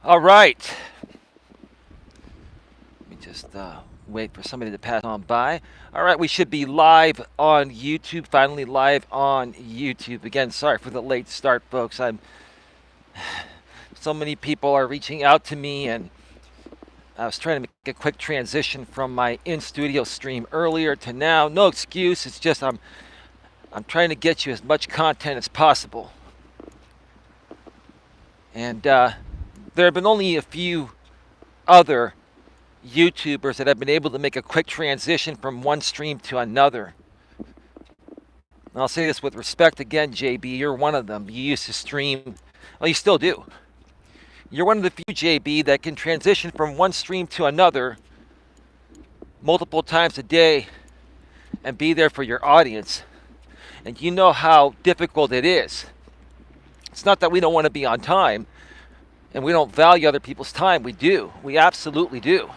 All right. Let me just wait for somebody to pass on by. All right, we should be live on YouTube. Finally live on YouTube. Again, sorry for the late start, folks. I'm so many people are reaching out to me, and I was trying to make a quick transition from my in-studio stream earlier to now. No excuse. It's just I'm trying to get you as much content as possible. And there have been only a few other YouTubers that have been able to make a quick transition from one stream to another. And I'll say this with respect again, JB, you're one of them. You used to stream, well, you still do. You're one of the few, JB, that can transition from one stream to another multiple times a day and be there for your audience. And you know how difficult it is. It's not that we don't want to be on time and we don't value other people's time. We do. We absolutely do.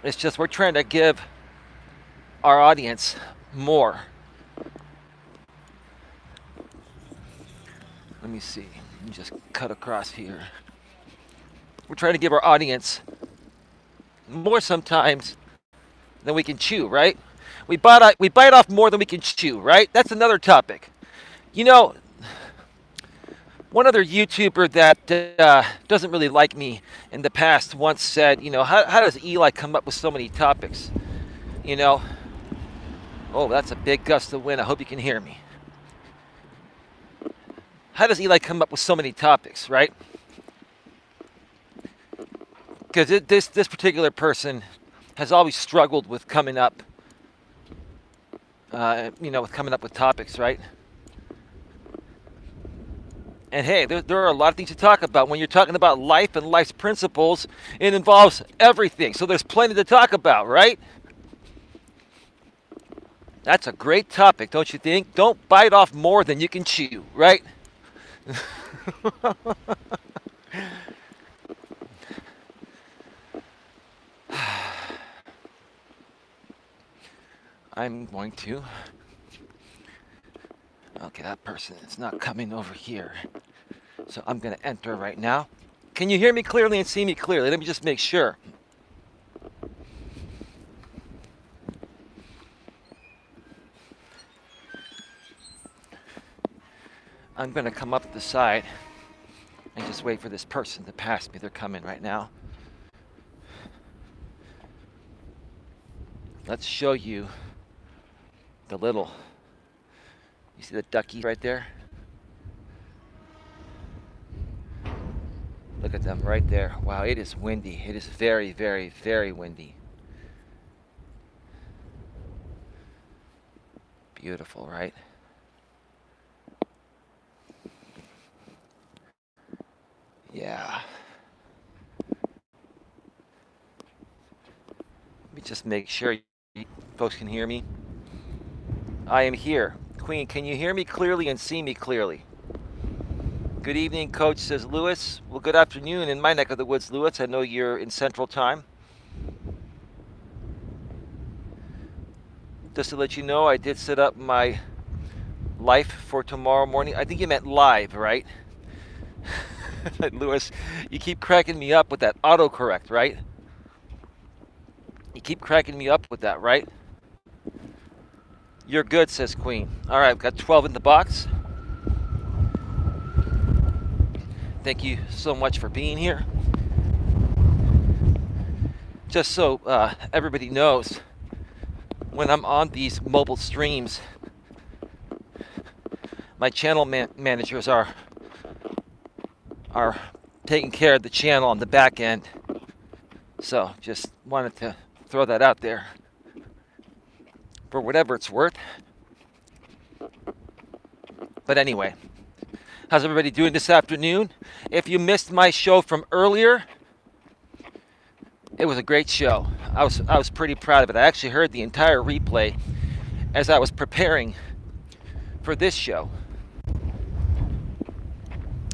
It's just we're trying to give our audience more. Let me see. Let me just cut across here. We're trying to give our audience more sometimes than we can chew, right? We bite off more than we can chew, right? That's another topic. You know, one other YouTuber that doesn't really like me in the past once said, how does Eli come up with so many topics? You know, oh, that's a big gust of wind. I hope you can hear me. How does Eli come up with so many topics, right? Because this particular person has always struggled with coming up, with coming up with topics, right? And hey, there are a lot of things to talk about. When you're talking about life and life's principles, it involves everything. So there's plenty to talk about, right? That's a great topic, don't you think? Don't bite off more than you can chew, right? I'm going to... Okay, that person is not coming over here. So I'm going to enter right now. Can you hear me clearly and see me clearly? Let me just make sure. I'm going to come up the side and just wait for this person to pass me. They're coming right now. Let's show you the little... You see the duckies right there? Look at them right there. Wow, it is windy. It is very, very, very windy. Beautiful, right? Yeah. Let me just make sure you folks can hear me. I am here. Queen, can you hear me clearly and see me clearly? Good evening, Coach, says Lewis. Well, good afternoon in my neck of the woods, Lewis. I know you're in Central Time. Just to let you know, I did set up my life for tomorrow morning. I think you meant live, right? Lewis, you keep cracking me up with that autocorrect, right? You keep cracking me up with that, right? You're good, says Queen. All right, I've got 12 in the box. Thank you so much for being here. Just so everybody knows, when I'm on these mobile streams, my channel managers are taking care of the channel on the back end. So just wanted to throw that out there for whatever it's worth. But anyway, how's everybody doing this afternoon? If you missed my show from earlier, it was a great show. I was pretty proud of it. I actually heard the entire replay as I was preparing for this show.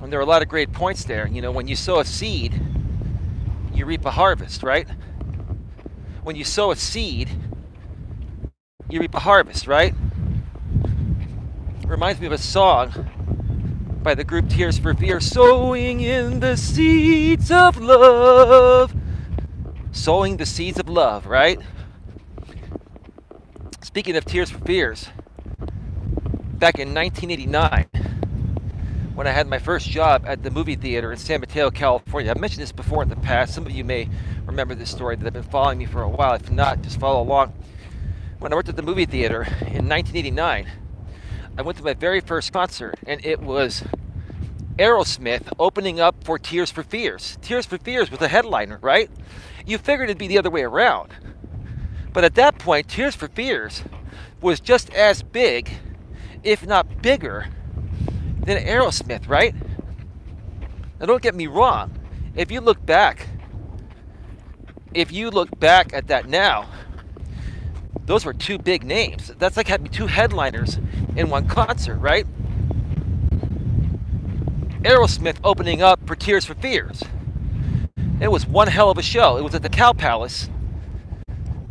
And there were a lot of great points there. You know, when you sow a seed, you reap a harvest, right? When you sow a seed, you reap a harvest, right? It reminds me of a song by the group Tears for Fears. Sowing in the seeds of love. Sowing the seeds of love, right? Speaking of Tears for Fears, back in 1989, when I had my first job at the movie theater in San Mateo, California. I've mentioned this before in the past. Some of you may remember this story that have been following me for a while. If not, just follow along. When I worked at the movie theater in 1989, I went to my very first concert, and it was Aerosmith opening up for Tears for Fears. Tears for Fears was a headliner, right? You figured it'd be the other way around. But at that point, Tears for Fears was just as big, if not bigger, than Aerosmith, right? Now don't get me wrong. If you look back at that now, those were two big names. That's like having two headliners in one concert, right? Aerosmith opening up for Tears for Fears. It was one hell of a show. It was at the Cow Palace,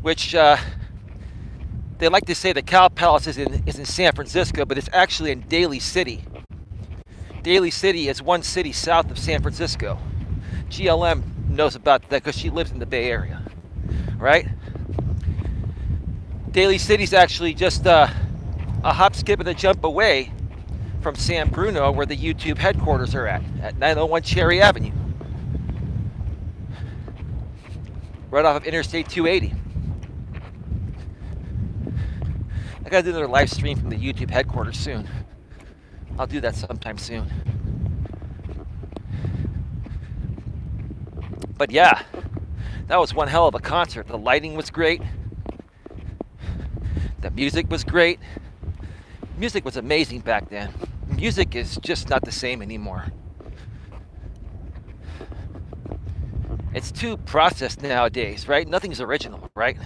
which they like to say the Cow Palace is in San Francisco, but it's actually in Daly City. Daly City is one city south of San Francisco. GLM knows about that because she lives in the Bay Area, right? Daly City's actually just a hop, skip, and a jump away from San Bruno, where the YouTube headquarters are at 901 Cherry Avenue, right off of Interstate 280. I gotta do another live stream from the YouTube headquarters soon. I'll do that sometime soon. But yeah, that was one hell of a concert. The lighting was great. The music was great. Music was amazing back then. Music is just not the same anymore. It's too processed nowadays, right? Nothing's original, right?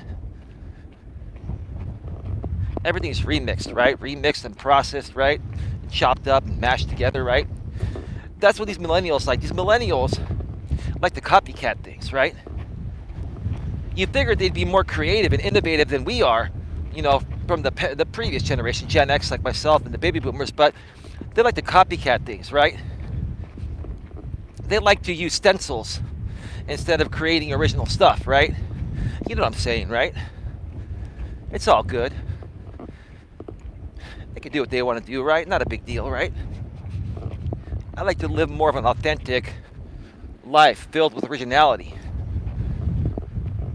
Everything's remixed, right? Remixed and processed, right? Chopped up and mashed together, right? That's what these millennials like. These millennials like to copycat things, right? You figured they'd be more creative and innovative than we are, you know, from the previous generation, Gen X, like myself and the baby boomers, but they like to copycat things, right? They like to use stencils instead of creating original stuff, right? You know what I'm saying, right? It's all good. They can do what they want to do, right? Not a big deal, right? I like to live more of an authentic life filled with originality.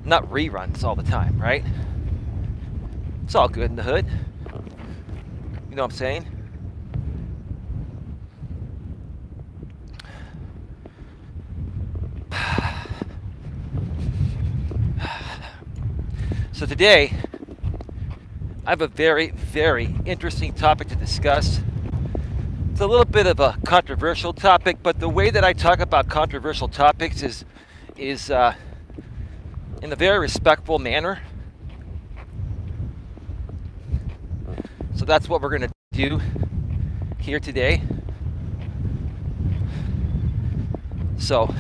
Not reruns all the time, right? It's all good in the hood. You know what I'm saying? So today, I have a very, very interesting topic to discuss. It's a little bit of a controversial topic, but the way that I talk about controversial topics is in a very respectful manner. So that's what we're going to do here today. So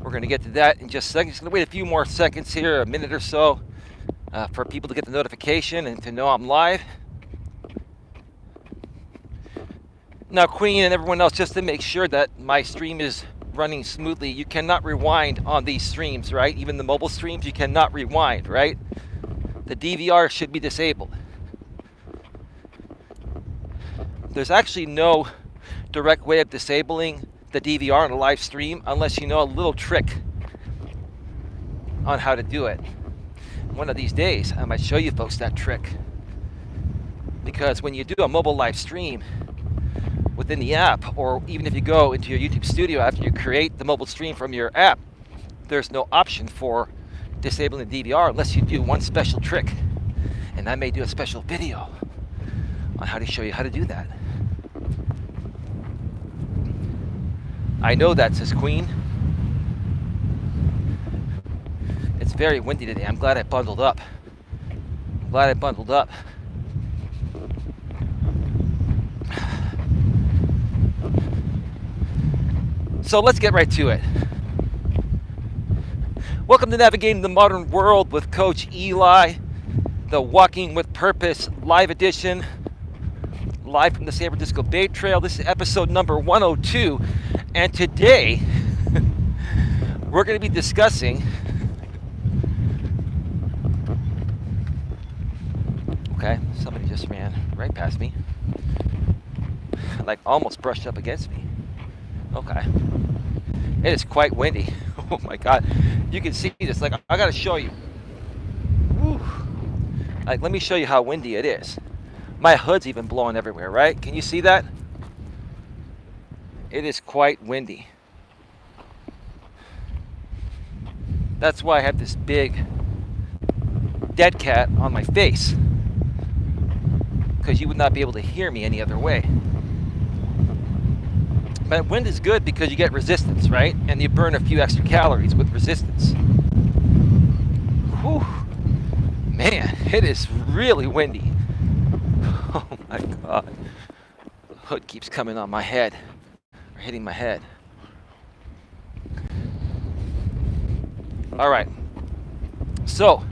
we're going to get to that in just a second. Just going to wait a few more seconds here, a minute or so, for people to get the notification and to know I'm live. Now, Queen and everyone else, just to make sure that my stream is running smoothly, you cannot rewind on these streams, right? Even the mobile streams, you cannot rewind, right? The DVR should be disabled. There's actually no direct way of disabling the DVR on a live stream unless you know a little trick on how to do it. One of these days, I might show you folks that trick. Because when you do a mobile live stream within the app, or even if you go into your YouTube studio after you create the mobile stream from your app, there's no option for disabling the DVR unless you do one special trick. And I may do a special video on how to show you how to do that. I know that, says Queen. It's very windy today. I'm glad I bundled up. So let's get right to it. Welcome to Navigating the Modern World with Coach Eli, the Walking with Purpose live edition, live from the San Francisco Bay Trail. This is episode number 102, and today we're going to be discussing okay, somebody just ran right past me, like almost brushed up against me. Okay, it is quite windy. Oh my god, you can see this. Like, I gotta show you. Woo. Like, let me show you how windy it is. My hood's even blowing everywhere, right? Can you see that? It is quite windy. That's why I have this big dead cat on my face, because you would not be able to hear me any other way. But wind is good because you get resistance, right? And you burn a few extra calories with resistance. Whew. Man, it is really windy. Oh my god. The hood keeps coming on my head, or hitting my head. All right. So,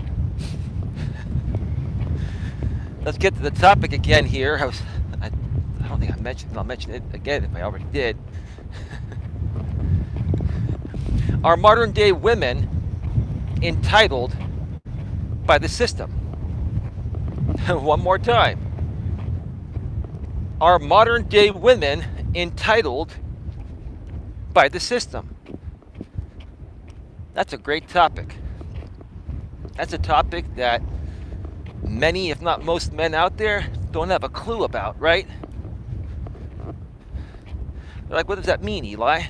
let's get to the topic again here. I don't think I mentioned it. I'll mention it again if I already did. Are modern day women entitled by the system? One more time. Are modern day women entitled by the system? That's a great topic. That's a topic that many, if not most men out there don't have a clue about, right? They're like, what does that mean, Eli?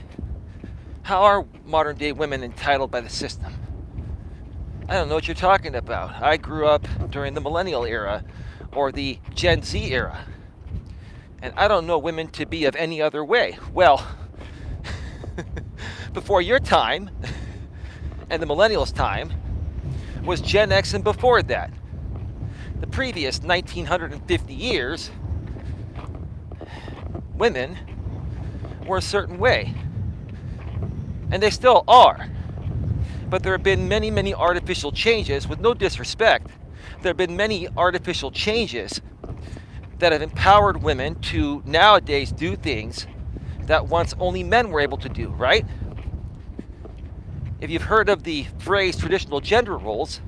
How are modern day women entitled by the system? I don't know what you're talking about. I grew up during the millennial era or the Gen Z era, and I don't know women to be of any other way. Well, before your time and the millennials' time was Gen X, and before that, the previous 1950 years, women were a certain way, and they still are. But there have been many, many artificial changes. With no disrespect, there have been many artificial changes that have empowered women to nowadays do things that once only men were able to do, right? If you've heard of the phrase traditional gender roles,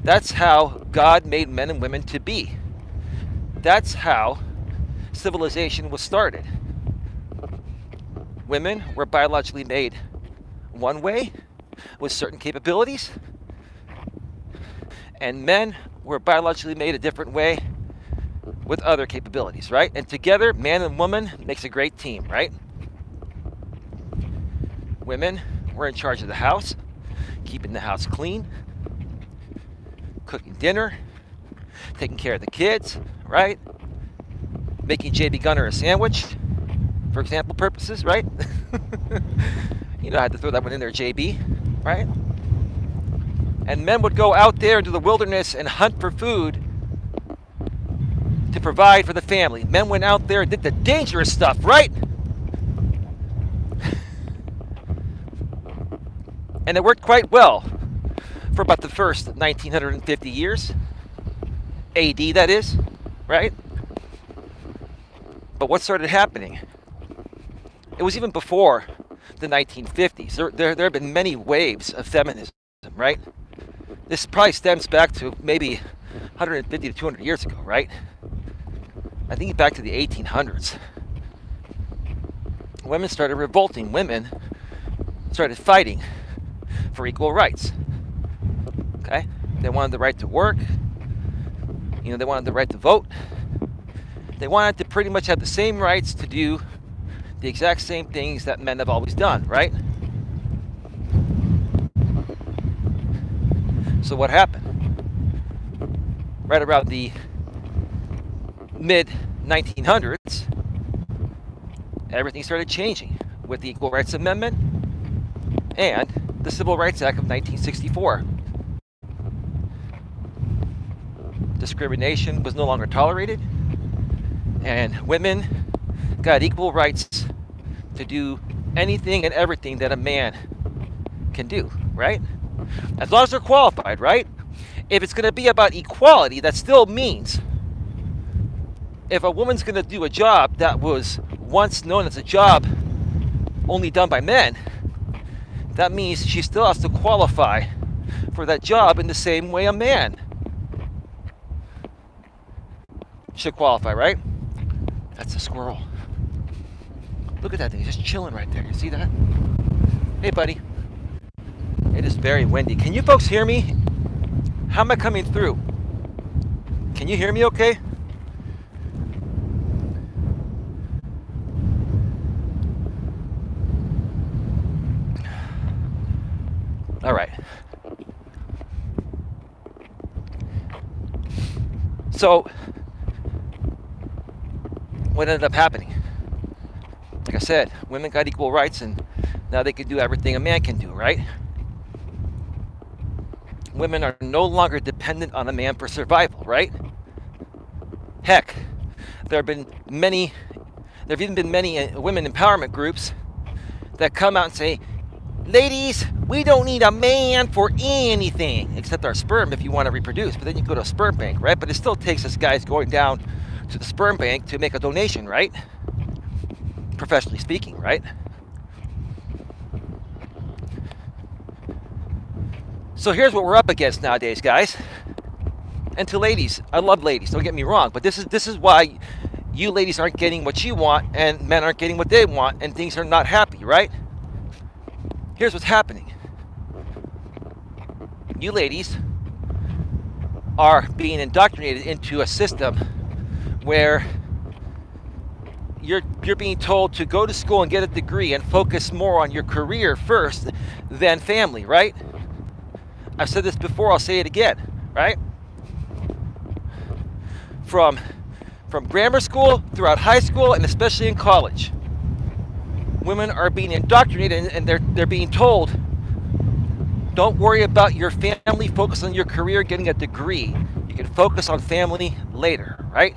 that's how God made men and women to be. That's how civilization was started. Women were biologically made one way with certain capabilities, and men were biologically made a different way with other capabilities, right? And together, man and woman makes a great team, right? Women were in charge of the house, keeping the house clean, cooking dinner, taking care of the kids, right? Making JB Gunner a sandwich, for example purposes, right? You know, I had to throw that one in there, JB, right? And men would go out there into the wilderness and hunt for food to provide for the family. Men went out there and did the dangerous stuff, right? And it worked quite well for about the first 1950 years. AD, that is, right? But what started happening? It was even before the 1950s. There have been many waves of feminism, right? This probably stems back to maybe 150 to 200 years ago, right? I think back to the 1800s. Women started revolting. Women started fighting for equal rights. Okay? They wanted the right to work. You know, they wanted the right to vote. They wanted to pretty much have the same rights to do the exact same things that men have always done, right? So what happened? Right around the mid-1900s, everything started changing with the Equal Rights Amendment and the Civil Rights Act of 1964. Discrimination was no longer tolerated, and women got equal rights to do anything and everything that a man can do, right? As long as they're qualified, right? If it's going to be about equality, that still means if a woman's going to do a job that was once known as a job only done by men, that means she still has to qualify for that job in the same way a man should qualify, right? That's a squirrel. Look at that thing, just chilling right there. You see that? Hey, buddy. It is very windy. Can you folks hear me? How am I coming through? Can you hear me okay? All right. So, what ended up happening? Like I said, women got equal rights and now they can do everything a man can do, right? Women are no longer dependent on a man for survival, right? Heck, there have even been many women empowerment groups that come out and say, ladies, we don't need a man for anything except our sperm if you want to reproduce. But then you go to a sperm bank, right? But it still takes us guys going down to the sperm bank to make a donation, right? Professionally speaking, right? So here's what we're up against nowadays, guys. And to ladies, I love ladies, don't get me wrong, but this is why you ladies aren't getting what you want and men aren't getting what they want and things are not happy, right? Here's what's happening. You ladies are being indoctrinated into a system where you're being told to go to school and get a degree and focus more on your career first than family, right? I've said this before, I'll say it again, right? From grammar school, throughout high school, and especially in college, women are being indoctrinated and they're being told, don't worry about your family, focus on your career, getting a degree. You can focus on family later, right?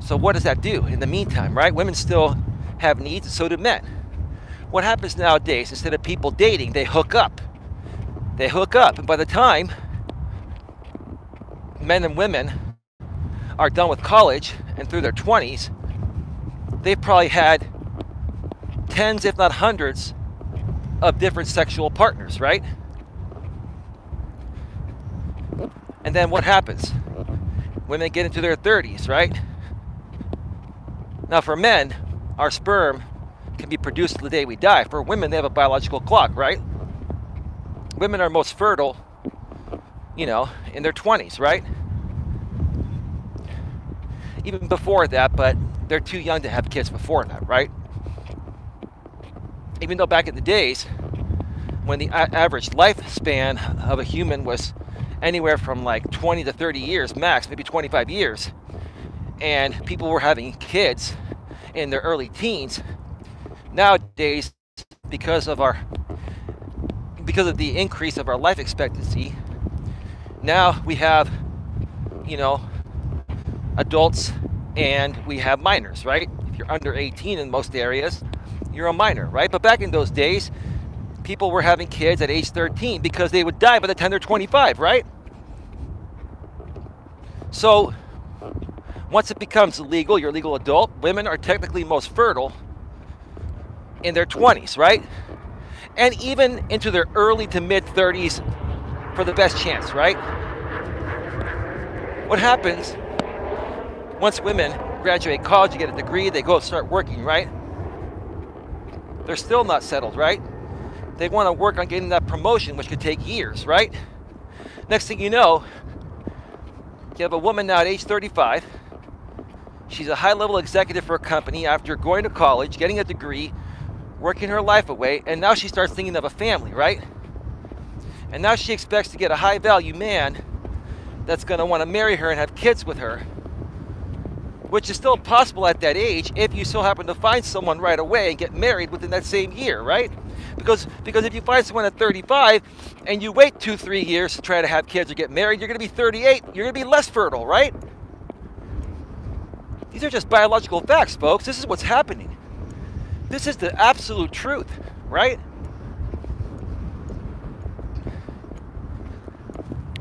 So what does that do in the meantime, right? Women still have needs, and so do men. What happens nowadays, instead of people dating, they hook up. They hook up, and by the time men and women are done with college and through their 20s, they've probably had tens, if not hundreds, of different sexual partners, right? And then what happens? Women get into their 30s, right? Now for men, our sperm can be produced the day we die. For women, they have a biological clock, right? Women are most fertile, in their 20s, right? Even before that, but they're too young to have kids before that, right? Even though back in the days, when the average lifespan of a human was anywhere from like 20 to 30 years max, maybe 25 years, and people were having kids in their early teens, nowadays, because of the increase of our life expectancy, now we have, adults and we have minors, right? If you're under 18 in most areas, you're a minor, right? But back in those days, people were having kids at age 13 because they would die by the time they're 25, right? So once it becomes legal, you're a legal adult, women are technically most fertile in their 20s, right? And even into their early to mid 30s for the best chance, right? What happens once women graduate college, you get a degree, they go start working, right? They're still not settled, right? They want to work on getting that promotion, which could take years, right? Next thing you know, you have a woman now at age 35. She's a high-level executive for a company after going to college, getting a degree, working her life away, and now she starts thinking of a family, right? And now she expects to get a high-value man that's going to want to marry her and have kids with her, which is still possible at that age if you still happen to find someone right away and get married within that same year, right? Because if you find someone at 35 and you wait 2-3 years to try to have kids or get married, you're going to be 38. You're going to be less fertile, right? These are just biological facts, folks. This is what's happening. This is the absolute truth, right?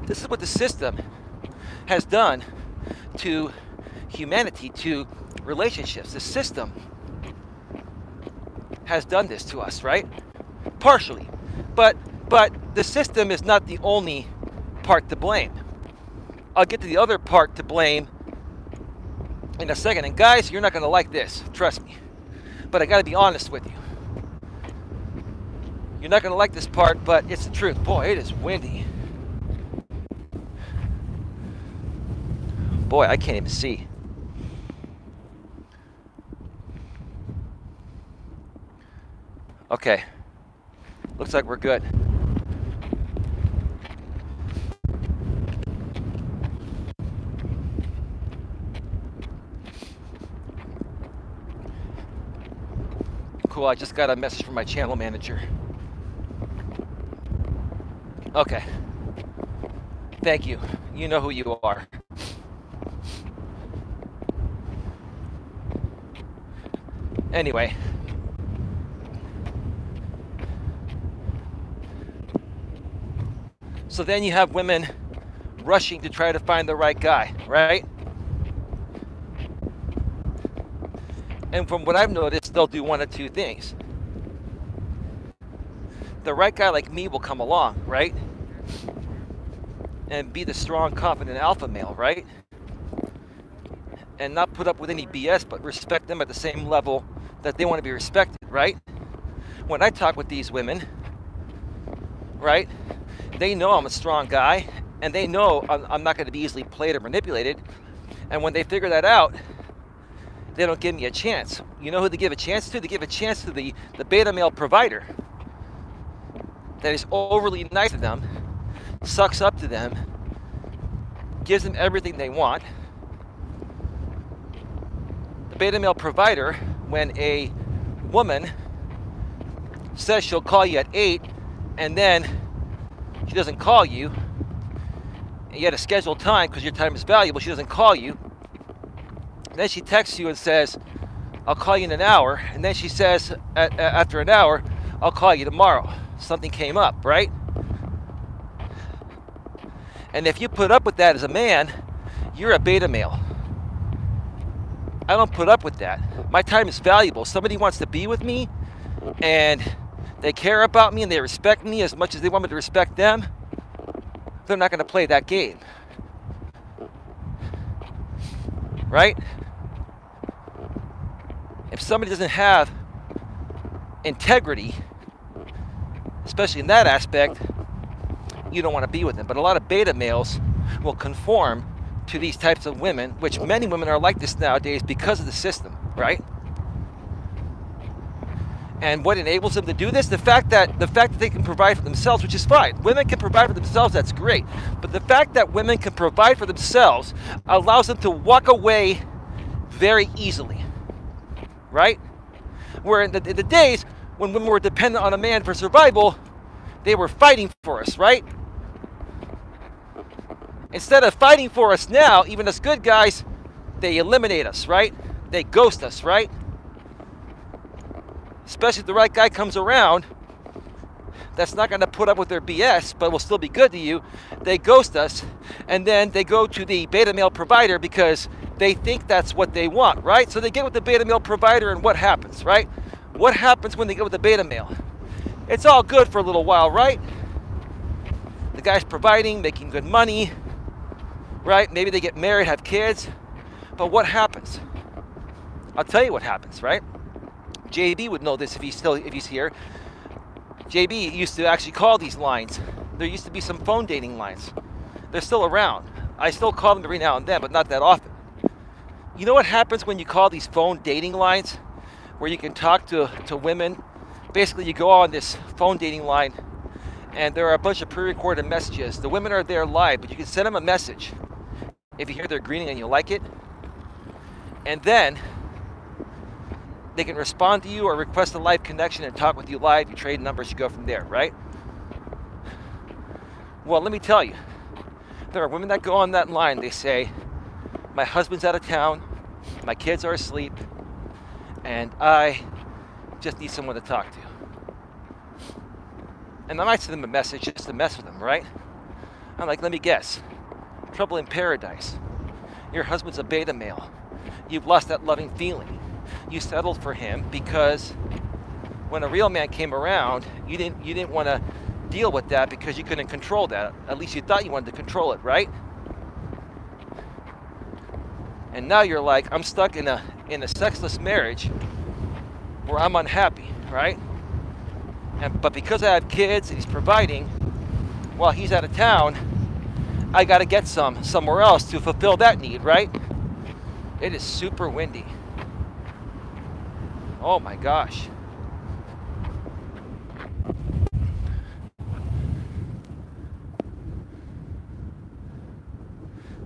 This is what the system has done to humanity, to relationships. The system has done this to us, right? Partially. But the system is not the only part to blame. I'll get to the other part to blame in a second. And guys, you're not going to like this, trust me. But I got to be honest with you. You're not going to like this part, but it's the truth. Boy, it is windy. Boy, I can't even see. Okay. Looks like we're good. Cool, I just got a message from my channel manager. Okay. Thank you. You know who you are. Anyway. So then you have women rushing to try to find the right guy, right? And from what I've noticed, they'll do one of two things. The right guy like me will come along, right? And be the strong, confident alpha male, right? And not put up with any BS, but respect them at the same level that they want to be respected, right? When I talk with these women, right, they know I'm a strong guy, and they know I'm not going to be easily played or manipulated. And when they figure that out, they don't give me a chance. You know who they give a chance to? They give a chance to the beta male provider that is overly nice to them, sucks up to them, gives them everything they want. The beta male provider, when a woman says she'll call you at 8 and then she doesn't call you, and you had a scheduled time because your time is valuable, she doesn't call you, then she texts you and says, I'll call you in an hour, and then she says after an hour, I'll call you tomorrow. Something came up, right? And if you put up with that as a man, you're a beta male. I don't put up with that. My time is valuable. Somebody wants to be with me and they care about me and they respect me as much as they want me to respect them, they're not going to play that game. Right? If somebody doesn't have integrity, especially in that aspect, you don't want to be with them. But a lot of beta males will conform to these types of women, which many women are like this nowadays because of the system, right? And what enables them to do this? The fact that they can provide for themselves, which is fine. Women can provide for themselves, that's great. But the fact that women can provide for themselves allows them to walk away very easily, right? Where in the days when women were dependent on a man for survival, they were fighting for us, right? Instead of fighting for us now, even us good guys, they eliminate us, right? They ghost us, right? Especially if the right guy comes around that's not going to put up with their BS, but will still be good to you, they ghost us, and then they go to the beta male provider because they think that's what they want, right? So they get with the beta male provider, and what happens, right? What happens when they get with the beta male? It's all good for a little while, right? The guy's providing, making good money, right? Maybe they get married, have kids, but what happens? I'll tell you what happens, right? JB would know this if he's here. JB used to actually call these lines. There used to be some phone dating lines. They're still around. I still call them every now and then, but not that often. You know what happens when you call these phone dating lines, where you can talk to women? Basically, you go on this phone dating line, and there are a bunch of pre-recorded messages. The women are there live, but you can send them a message if you hear their greeting and you like it. And then they can respond to you or request a live connection and talk with you live. You trade numbers, you go from there, right? Well, let me tell you, there are women that go on that line. They say, my husband's out of town, my kids are asleep, and I just need someone to talk to. And I might send them a message just to mess with them, right? I'm like, let me guess. Trouble in paradise. Your husband's a beta male. You've lost that loving feeling. You settled for him because when a real man came around, you didn't want to deal with that because you couldn't control that. At least you thought you wanted to control it, right? And now you're like, I'm stuck in a sexless marriage where I'm unhappy, right? But because I have kids and he's providing while he's out of town, I got to get somewhere else to fulfill that need, right? It is super windy. Oh my gosh.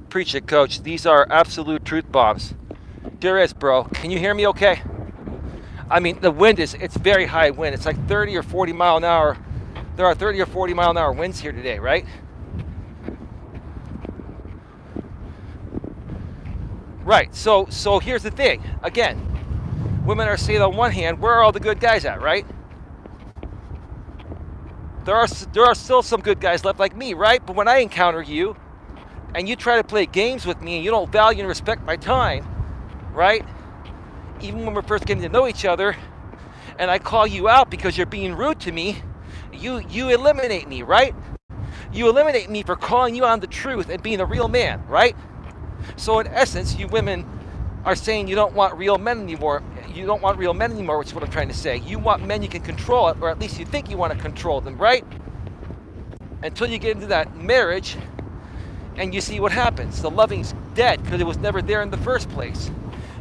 Preach it, coach. These are absolute truth bombs. There is, bro. Can you hear me okay? I mean, the wind it's very high wind. It's like 30 or 40 mile an hour. There are 30 or 40 mile an hour winds here today, right? Right. So here's the thing. Again, women are saying on one hand, where are all the good guys at, right? There are still some good guys left like me, right? But when I encounter you and you try to play games with me and you don't value and respect my time, right? Even when we're first getting to know each other and I call you out because you're being rude to me, you eliminate me, right? You eliminate me for calling you on the truth and being a real man, right? So in essence, you women are saying you don't want real men anymore. You don't want real men anymore, which is what I'm trying to say. You want men you can control it, or at least you think you want to control them, right? Until you get into that marriage and you see what happens. The loving's dead because it was never there in the first place.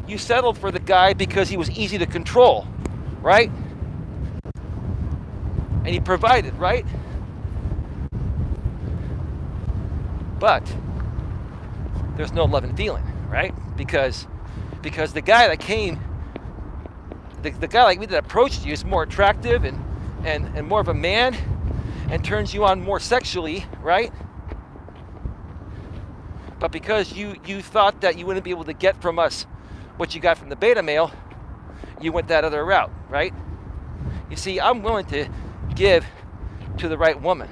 You settled for the guy because he was easy to control, right? And he provided, right? But there's no love and feeling, right? Because the guy that came, the guy like me that approached you is more attractive and more of a man and turns you on more sexually, right? But because you thought that you wouldn't be able to get from us what you got from the beta male, you went that other route, right? You see, I'm willing to give to the right woman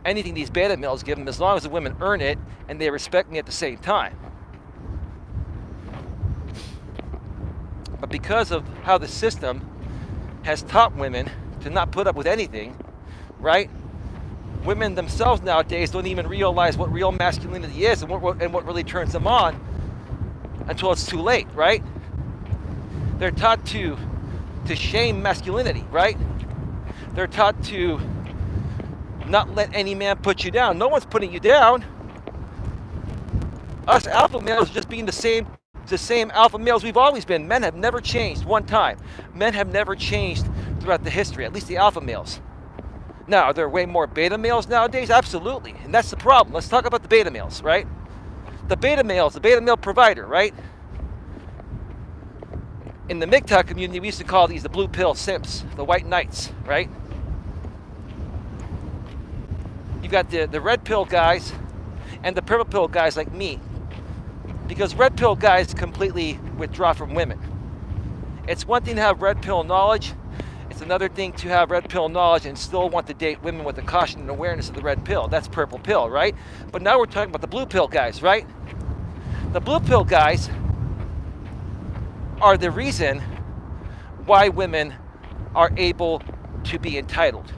anything these beta males give them, as long as the women earn it and they respect me at the same time. But because of how the system has taught women to not put up with anything, right? Women themselves nowadays don't even realize what real masculinity is and what really turns them on until it's too late, right? They're taught to shame masculinity, right? They're taught to not let any man put you down. No one's putting you down. Us alpha males just being the same alpha males we've always been. Men have never changed one time. Men have never changed throughout the history, at least the alpha males. Now, are there way more beta males nowadays? Absolutely. And that's the problem. Let's talk about the beta males, right? The beta males, the beta male provider, right? In the MGTOW community, we used to call these the blue pill simps, the white knights, right? You've got the red pill guys and the purple pill guys like me. Because red pill guys completely withdraw from women. It's one thing to have red pill knowledge. It's another thing to have red pill knowledge and still want to date women with the caution and awareness of the red pill. That's purple pill, right? But now we're talking about the blue pill guys, right? The blue pill guys are the reason why women are able to be entitled.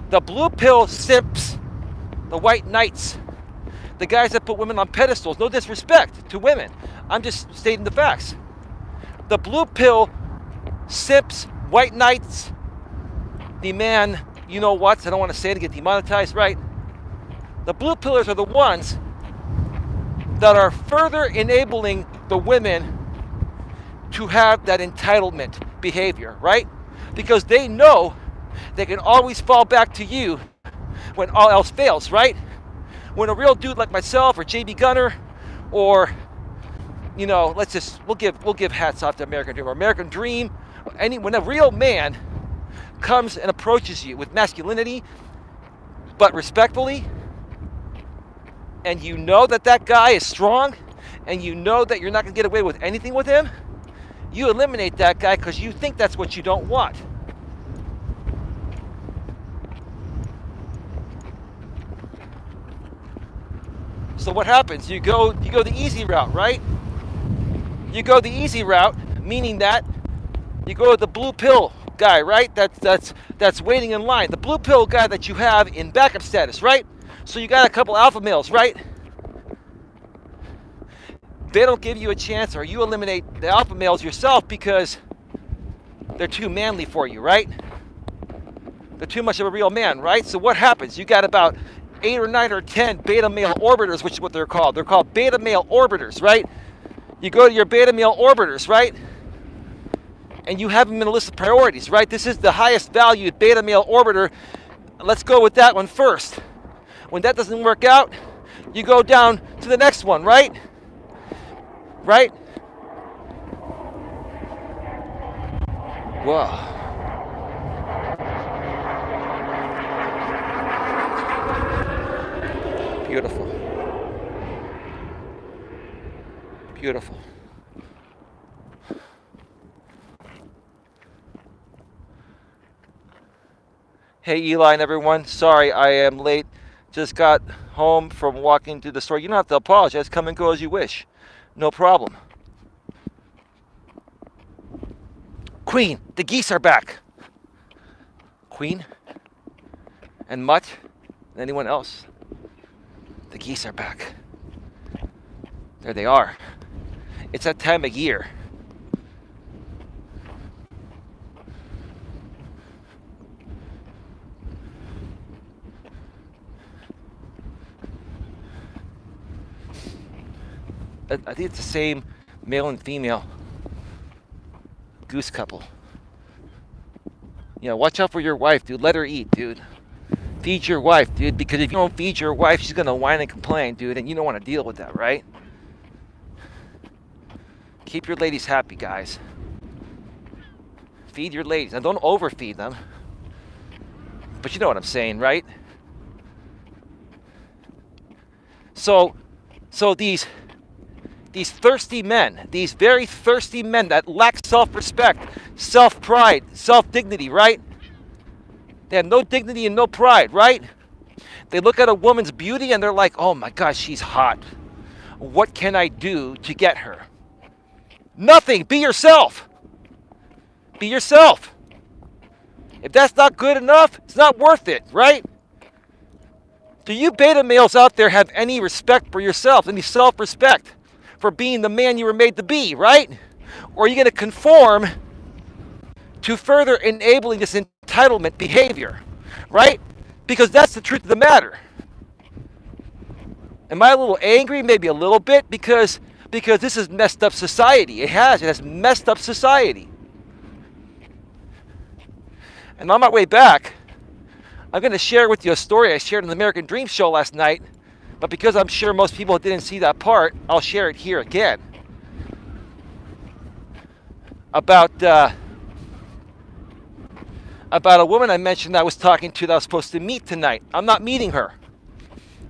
The blue pill simps, the white knights, the guys that put women on pedestals, no disrespect to women. I'm just stating the facts. The blue pill simps, white knights, the man, you know what, I don't want to say it to get demonetized, right? The blue pillars are the ones that are further enabling the women to have that entitlement behavior, right? Because they know they can always fall back to you when all else fails, right? When a real dude like myself or JB Gunner or, you know, we'll give hats off to American Dream or American Dream. When a real man comes and approaches you with masculinity, but respectfully, and you know that guy is strong, and you know that you're not going to get away with anything with him, you eliminate that guy because you think that's what you don't want. So what happens? You go the easy route, right? You go the easy route, meaning that you go to the blue pill guy, right? That's waiting in line. The blue pill guy that you have in backup status, right? So you got a couple alpha males, right? They don't give you a chance, or you eliminate the alpha males yourself because they're too manly for you, right? They're too much of a real man, right? So what happens? You got about 8 or 9 or 10 beta male orbiters, which is what they're called. They're called beta male orbiters, right? You go to your beta male orbiters, right? And you have them in a list of priorities, right? This is the highest valued beta male orbiter. Let's go with that one first. When that doesn't work out, you go down to the next one, right? Right? Whoa. Beautiful. Beautiful. Hey Eli and everyone, sorry I am late. Just got home from walking to the store. You don't have to apologize. Come and go as you wish. No problem. Queen, the geese are back. Queen and Mutt and anyone else. The geese are back. There they are. It's that time of year. I think it's the same male and female goose couple. You know, watch out for your wife, dude. Let her eat, dude. Feed your wife, dude, because if you don't feed your wife, she's gonna whine and complain, dude, and you don't want to deal with that, right? Keep your ladies happy, guys. Feed your ladies. Now, don't overfeed them. But you know what I'm saying, right? So these thirsty men, these very thirsty men that lack self-respect, self-pride, self-dignity, right? They have no dignity and no pride, right? They look at a woman's beauty and they're like, oh my gosh, she's hot. What can I do to get her? Nothing. Be yourself. Be yourself. If that's not good enough, it's not worth it, right? Do you beta males out there have any respect for yourself, any self-respect for being the man you were made to be, right? Or are you going to conform to further enabling this entitlement behavior, right? Because that's the truth of the matter. Am I a little angry? Maybe a little bit, because this is messed up society. It has messed up society. And on my way back, I'm going to share with you a story I shared on the American Dream show last night, but because I'm sure most people didn't see that part, I'll share it here again. About a woman I mentioned I was talking to that I was supposed to meet tonight. I'm not meeting her.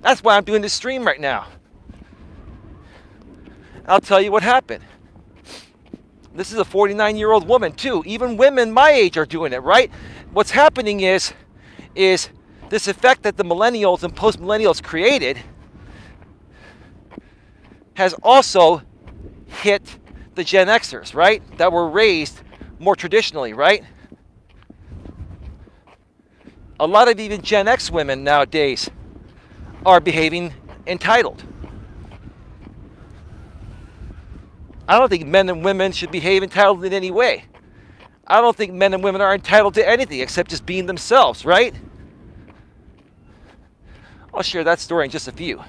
That's why I'm doing this stream right now. I'll tell you what happened. This is a 49-year-old woman too. Even women my age are doing it, right? What's happening is this effect that the millennials and post-millennials created has also hit the Gen Xers, right? That were raised more traditionally, right? A lot of even Gen X women nowadays are behaving entitled. I don't think men and women should behave entitled in any way. I don't think men and women are entitled to anything except just being themselves, right? I'll share that story in just a few.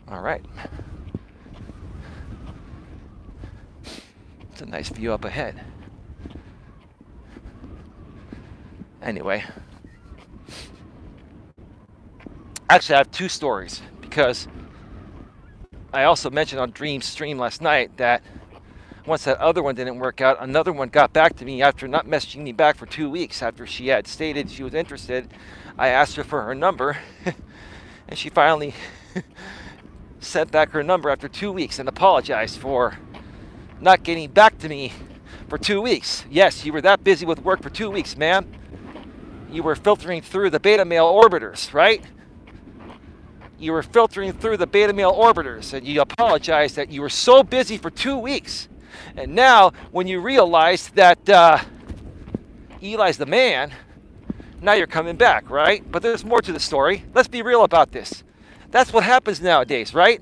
All right. It's a nice view up ahead. Anyway. Actually, I have two stories because I also mentioned on Dream Stream last night that once that other one didn't work out, another one got back to me after not messaging me back for 2 weeks after she had stated she was interested. I asked her for her number and she finally sent back her number after 2 weeks and apologized for not getting back to me for 2 weeks. Yes, you were that busy with work for 2 weeks, man. You were filtering through the beta male orbiters, right? You were filtering through the beta male orbiters, and you apologized that you were so busy for 2 weeks. And now, when you realize that Eli's the man, now you're coming back, right? But there's more to the story. Let's be real about this. That's what happens nowadays, right?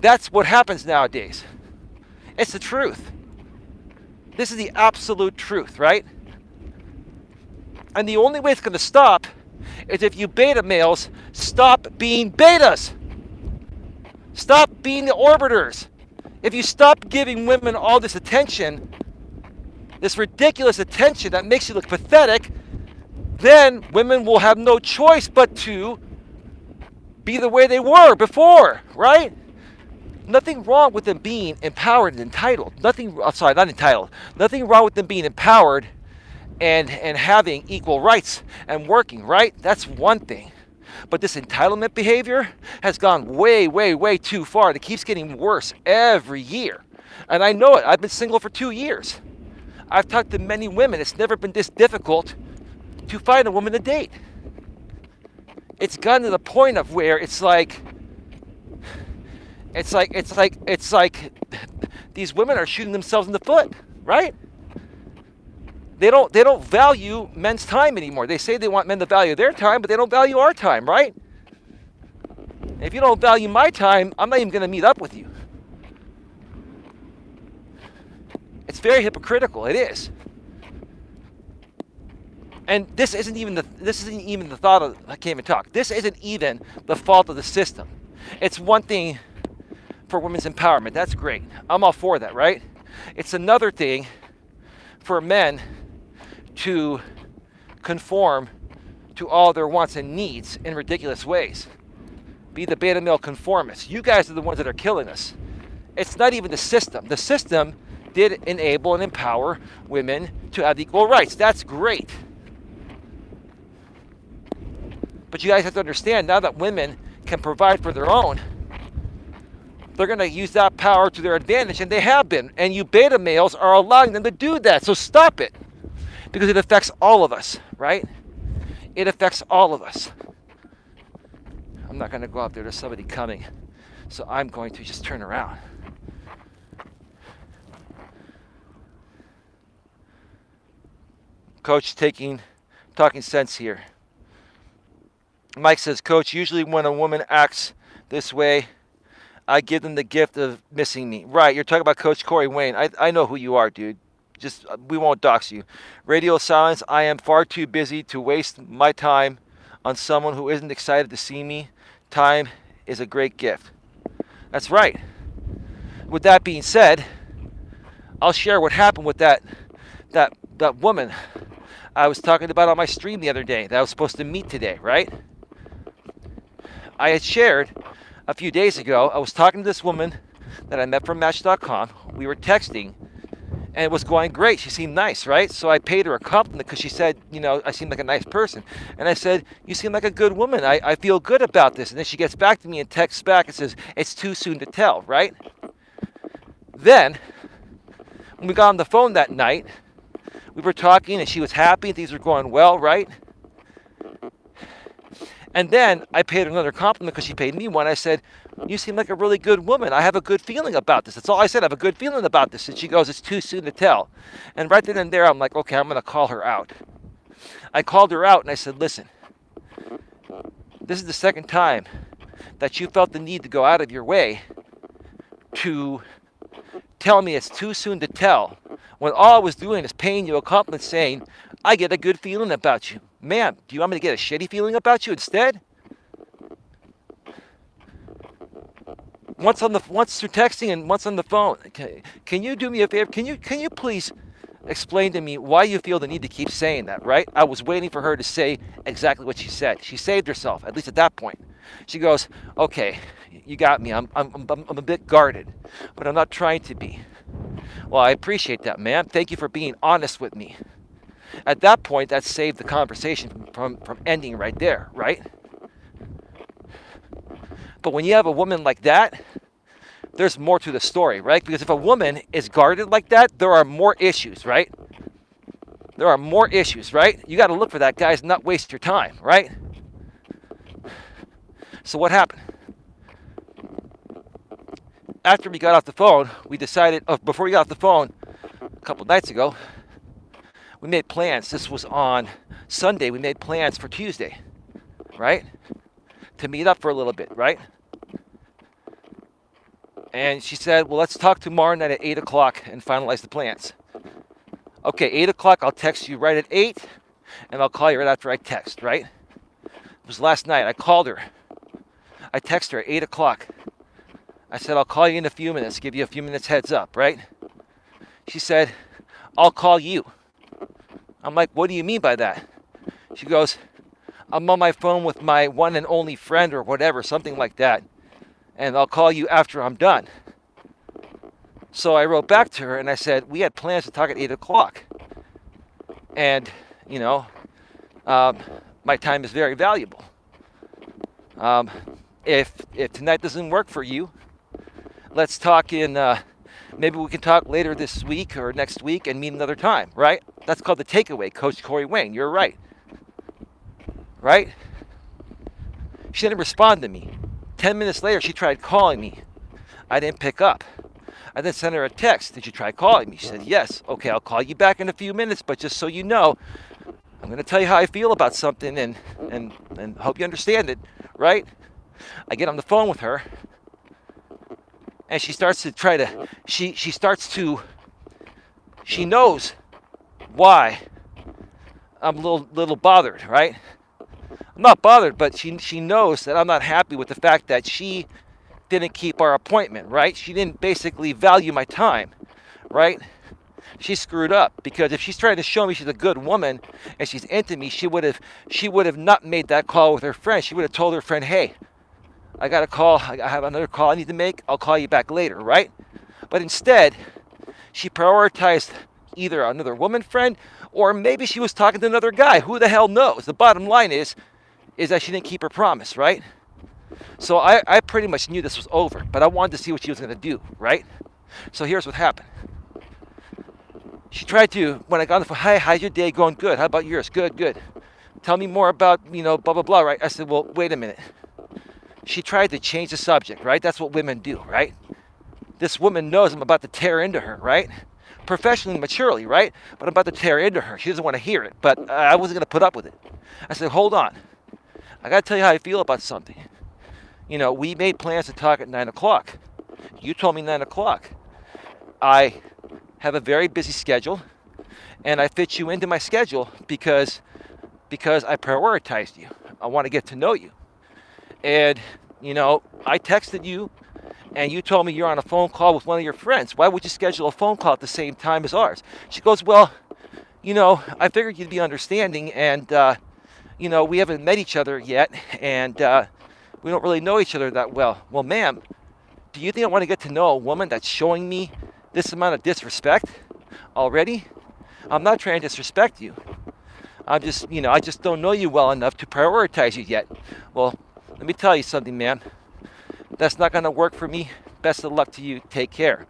That's what happens nowadays. It's the truth. This is the absolute truth, right? And the only way it's going to stop is if you beta males stop being betas. Stop being the orbiters. If you stop giving women all this attention, this ridiculous attention that makes you look pathetic, then women will have no choice but to be the way they were before, right? Nothing wrong with them being empowered and entitled. Nothing wrong with them being empowered and having equal rights and working, right? That's one thing. But this entitlement behavior has gone way, way, way too far. It keeps getting worse every year. And I know it. I've been single for 2 years. I've talked to many women. It's never been this difficult to find a woman to date. It's gotten to the point of where it's like these women are shooting themselves in the foot, right? They don't value men's time anymore. They say they want men to value their time, but they don't value our time, right? If you don't value my time, I'm not even going to meet up with you. It's very hypocritical. It is. And this isn't even the thought of, I can't even talk. This isn't even the fault of the system. It's one thing for women's empowerment. That's great. I'm all for that, right? It's another thing for men to conform to all their wants and needs in ridiculous ways. Be the beta male conformists. You guys are the ones that are killing us. It's not even the system. The system did enable and empower women to have equal rights. That's great. But you guys have to understand, now that women can provide for their own, they're going to use that power to their advantage, and they have been. And you beta males are allowing them to do that. So stop it. Because it affects all of us, right? It affects all of us. I'm not going to go out there. There's somebody coming. So I'm going to just turn around. Coach talking sense here. Mike says, Coach, usually when a woman acts this way, I give them the gift of missing me. Right, you're talking about Coach Corey Wayne. I know who you are, dude. Just, we won't dox you. Radio silence, I am far too busy to waste my time on someone who isn't excited to see me. Time is a great gift. That's right. With that being said, I'll share what happened with that woman I was talking about on my stream the other day that I was supposed to meet today, right? I had shared a few days ago, I was talking to this woman that I met from Match.com. We were texting, and it was going great. She seemed nice, right? So I paid her a compliment because she said, I seem like a nice person. And I said, you seem like a good woman. I feel good about this. And then she gets back to me and texts back and says, it's too soon to tell, right? Then, when we got on the phone that night, we were talking and she was happy. Things were going well, right? And then I paid her another compliment because she paid me one. I said, you seem like a really good woman. I have a good feeling about this. That's all I said. I have a good feeling about this. And she goes, it's too soon to tell. And right then and there, I'm like, okay, I'm going to call her out. I called her out and I said, listen, this is the second time that you felt the need to go out of your way to tell me it's too soon to tell, when all I was doing is paying you a compliment saying, I get a good feeling about you. Ma'am, do you want me to get a shitty feeling about you instead? Once through texting and once on the phone. Can you do me a favor? Can you please explain to me why you feel the need to keep saying that, right? I was waiting for her to say exactly what she said. She saved herself, at least at that point. She goes, okay, you got me. I'm a bit guarded, but I'm not trying to be. Well, I appreciate that, ma'am. Thank you for being honest with me. At that point, that saved the conversation from ending right there, right? But when you have a woman like that, there's more to the story, right? Because if a woman is guarded like that, there are more issues, right? There are more issues, right? You got to look for that, guys, not waste your time, right? So what happened? After we got off the phone, we decided, before we got off the phone a couple nights ago, we made plans. This was on Sunday. We made plans for Tuesday, right? To meet up for a little bit, right? And she said, well, let's talk tomorrow night at 8 o'clock and finalize the plans. Okay, 8 o'clock, I'll text you right at 8, and I'll call you right after I text, right? It was last night. I called her. I texted her at 8 o'clock. I said, I'll call you in a few minutes, give you a few minutes heads up, right? She said, I'll call you. I'm like, what do you mean by that? She goes, I'm on my phone with my one and only friend or whatever, something like that. And I'll call you after I'm done. So I wrote back to her and I said, we had plans to talk at 8 o'clock. And, my time is very valuable. If tonight doesn't work for you, let's talk maybe we can talk later this week or next week and meet another time, right? That's called the takeaway, Coach Corey Wayne. You're right. Right? She didn't respond to me. 10 minutes later, she tried calling me. I didn't pick up. I then sent her a text. Did you try calling me? She said, yes. Okay, I'll call you back in a few minutes, but just so you know, I'm going to tell you how I feel about something and hope you understand it, right? I get on the phone with her, and she starts to try to, she knows why I'm a little bothered, right? I'm not bothered, but she knows that I'm not happy with the fact that she didn't keep our appointment, right? She didn't basically value my time, right? She screwed up, because if she's trying to show me she's a good woman and she's into me, she would have not made that call with her friend. She would have told her friend, hey, I got a call, I have another call I need to make, I'll call you back later, right? But instead, she prioritized either another woman friend, or maybe she was talking to another guy. Who the hell knows? The bottom line is that she didn't keep her promise, right? So I pretty much knew this was over, but I wanted to see what she was going to do, right? So here's what happened. She tried to, when I got on the phone, hi, how's your day going? Good. How about yours? Good, good. Tell me more about, blah, blah, blah, right? I said, well, wait a minute. She tried to change the subject, right? That's what women do, right? This woman knows I'm about to tear into her, right? Professionally, maturely, right? But I'm about to tear into her. She doesn't want to hear it, but I wasn't going to put up with it. I said, hold on. I got to tell you how I feel about something. We made plans to talk at 9 o'clock. You told me 9 o'clock. I have a very busy schedule, and I fit you into my schedule because I prioritized you. I want to get to know you. And, I texted you, and you told me you're on a phone call with one of your friends. Why would you schedule a phone call at the same time as ours? She goes, well, I figured you'd be understanding, and, we haven't met each other yet, and we don't really know each other that well. Well, ma'am, do you think I want to get to know a woman that's showing me this amount of disrespect already? I'm not trying to disrespect you. I'm just, I just don't know you well enough to prioritize you yet. Well, let me tell you something, ma'am. That's not going to work for me. Best of luck to you. Take care.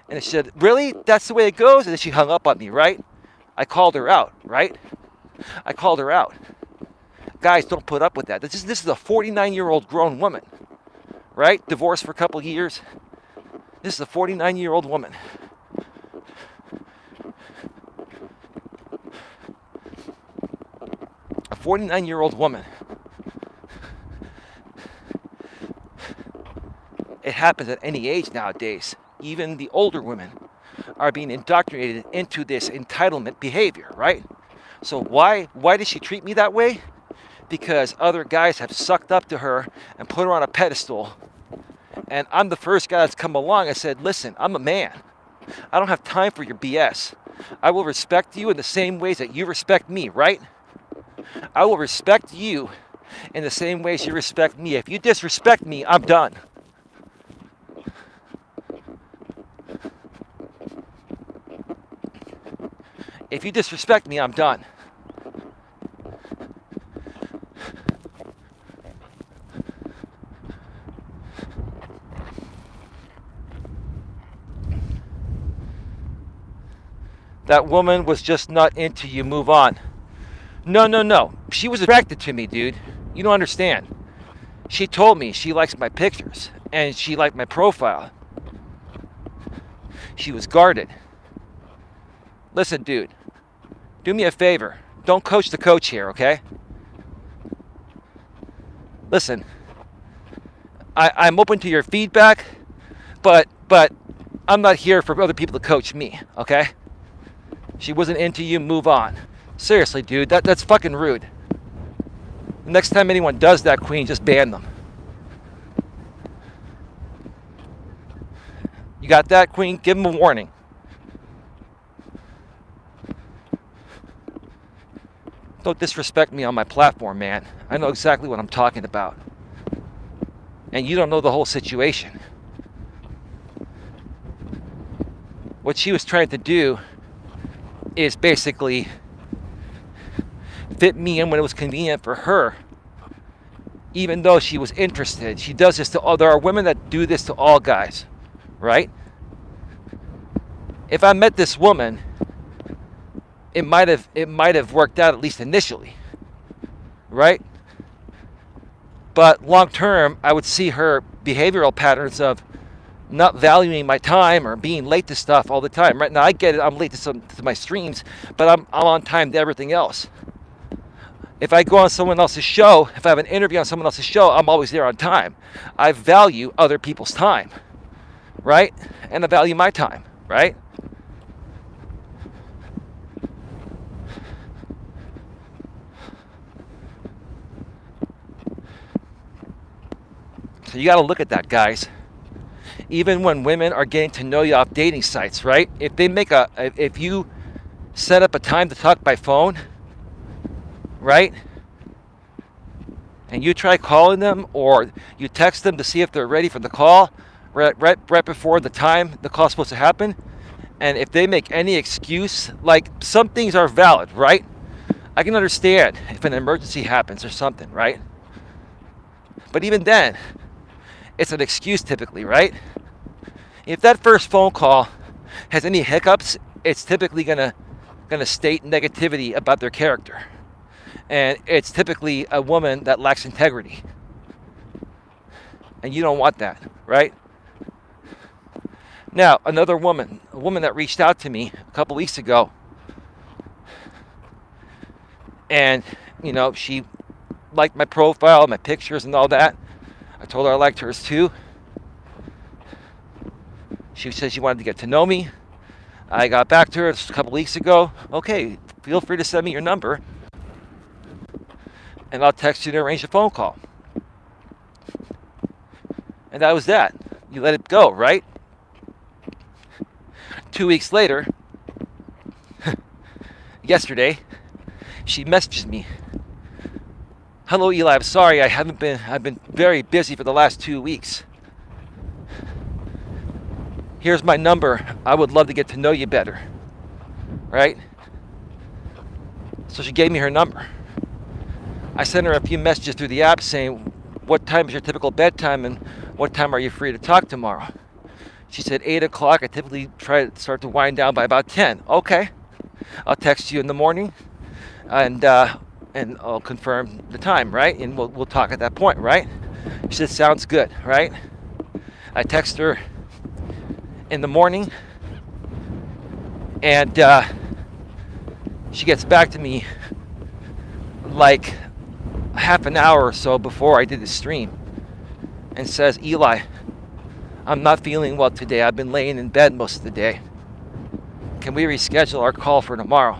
And she said, really? That's the way it goes? And then she hung up on me, right? I called her out, right? I called her out. Guys, don't put up with that. This is a 49-year-old grown woman, right? Divorced for a couple of years. This is a 49-year-old woman. A 49-year-old woman. It happens at any age nowadays. Even the older women are being indoctrinated into this entitlement behavior, right? So why does she treat me that way? Because other guys have sucked up to her and put her on a pedestal. And I'm the first guy that's come along and said, listen, I'm a man. I don't have time for your BS. I will respect you in the same ways that you respect me, right? I will respect you in the same ways you respect me. If you disrespect me, I'm done. If you disrespect me, I'm done. That woman was just not into you. Move on. No, no, no. She was attracted to me, dude. You don't understand. She told me she likes my pictures and she liked my profile. She was guarded. Listen, dude. Do me a favor. Don't coach the coach here, okay? Listen. I'm open to your feedback, but I'm not here for other people to coach me, okay? She wasn't into you, move on. Seriously, dude, that's fucking rude. Next time anyone does that, Queen, just ban them. You got that, Queen? Give them a warning. Don't disrespect me on my platform, man. I know exactly what I'm talking about. And you don't know the whole situation. What she was trying to do is basically fit me in when it was convenient for her, even though she was interested. She does this to all. There are women that do this to all guys, right? If I met this woman, it might have worked out at least initially, right? But long term, I would see her behavioral patterns of not valuing my time or being late to stuff all the time. Right now, I get it. I'm late to my streams, but I'm on time to everything else. If I go on someone else's show, if I have an interview on someone else's show, I'm always there on time. I value other people's time, right? And I value my time, right? So you got to look at that, guys. Even when women are getting to know you off dating sites, right? If you set up a time to talk by phone, right? And you try calling them or you text them to see if they're ready for the call right before the time the call's supposed to happen. And if they make any excuse, like some things are valid, right? I can understand if an emergency happens or something, right? But even then, it's an excuse typically, right? If that first phone call has any hiccups, it's typically gonna state negativity about their character. And it's typically a woman that lacks integrity. And you don't want that, right? Now, another woman, a woman that reached out to me a couple weeks ago, and, you know, she liked my profile, my pictures and all that. I told her I liked hers too. She said she wanted to get to know me. I got back to her a couple weeks ago. Okay, feel free to send me your number, and I'll text you to arrange a phone call. And that was that. You let it go, right? 2 weeks later, yesterday, she messages me. Hello, Eli. I'm sorry I've been very busy for the last 2 weeks. Here's my number. I would love to get to know you better. Right? So she gave me her number. I sent her a few messages through the app saying, what time is your typical bedtime and what time are you free to talk tomorrow? She said 8 o'clock. I typically try to start to wind down by about 10. Okay. I'll text you in the morning and I'll confirm the time, right? And we'll talk at that point, right? She said, sounds good, right? I text her in the morning, and she gets back to me like half an hour or so before I did the stream and says, Eli, I'm not feeling well today. I've been laying in bed most of the day. Can we reschedule our call for tomorrow?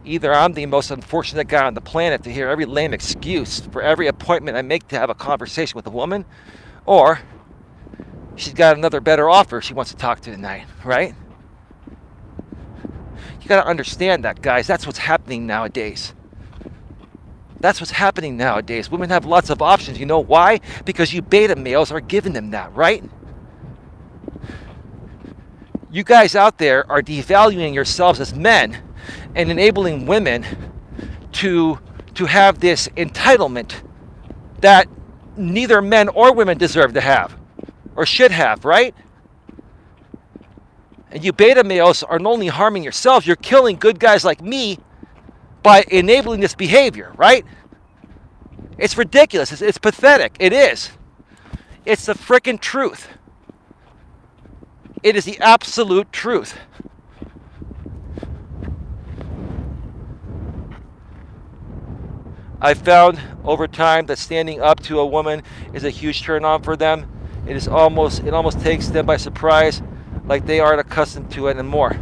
Either I'm the most unfortunate guy on the planet to hear every lame excuse for every appointment I make to have a conversation with a woman, or she's got another better offer she wants to talk to tonight, right? You got to understand that, guys. That's what's happening nowadays. That's what's happening nowadays. Women have lots of options. You know why? Because you beta males are giving them that, right? You guys out there are devaluing yourselves as men and enabling women to have this entitlement that neither men or women deserve to have or should have, right? And you beta males are not only harming yourselves, you're killing good guys like me by enabling this behavior, right? It's ridiculous. It's pathetic. It is. It's the frickin' truth. It is the absolute truth. I found over time that standing up to a woman is a huge turn on for them. It almost takes them by surprise, like they aren't accustomed to it anymore.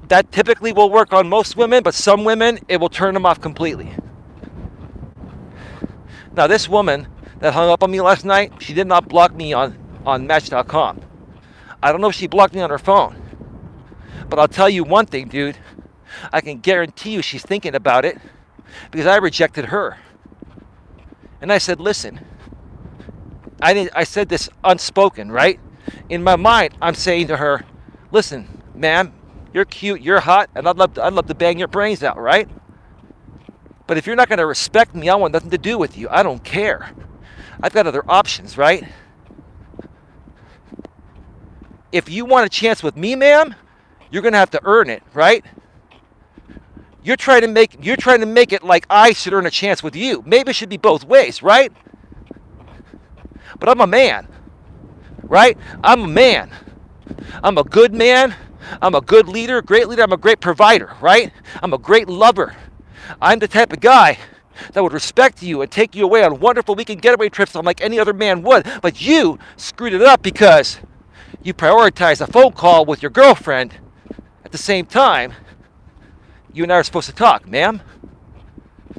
That typically will work on most women, but some women, it will turn them off completely. Now, this woman that hung up on me last night, she did not block me on Match.com. I don't know if she blocked me on her phone. But I'll tell you one thing, dude. I can guarantee you she's thinking about it because I rejected her. And I said, listen, I said this unspoken, right? In my mind, I'm saying to her, listen, ma'am, you're cute, you're hot, and I'd love to bang your brains out, right? But if you're not going to respect me, I want nothing to do with you. I don't care. I've got other options, right? If you want a chance with me, ma'am, you're going to have to earn it, right? You're trying to make it like I should earn a chance with you. Maybe it should be both ways, right? But I'm a man, right? I'm a man. I'm a good man. I'm a good leader, great leader. I'm a great provider, right? I'm a great lover. I'm the type of guy that would respect you and take you away on wonderful weekend getaway trips like any other man would. But you screwed it up because you prioritized a phone call with your girlfriend at the same time you and I are supposed to talk, ma'am.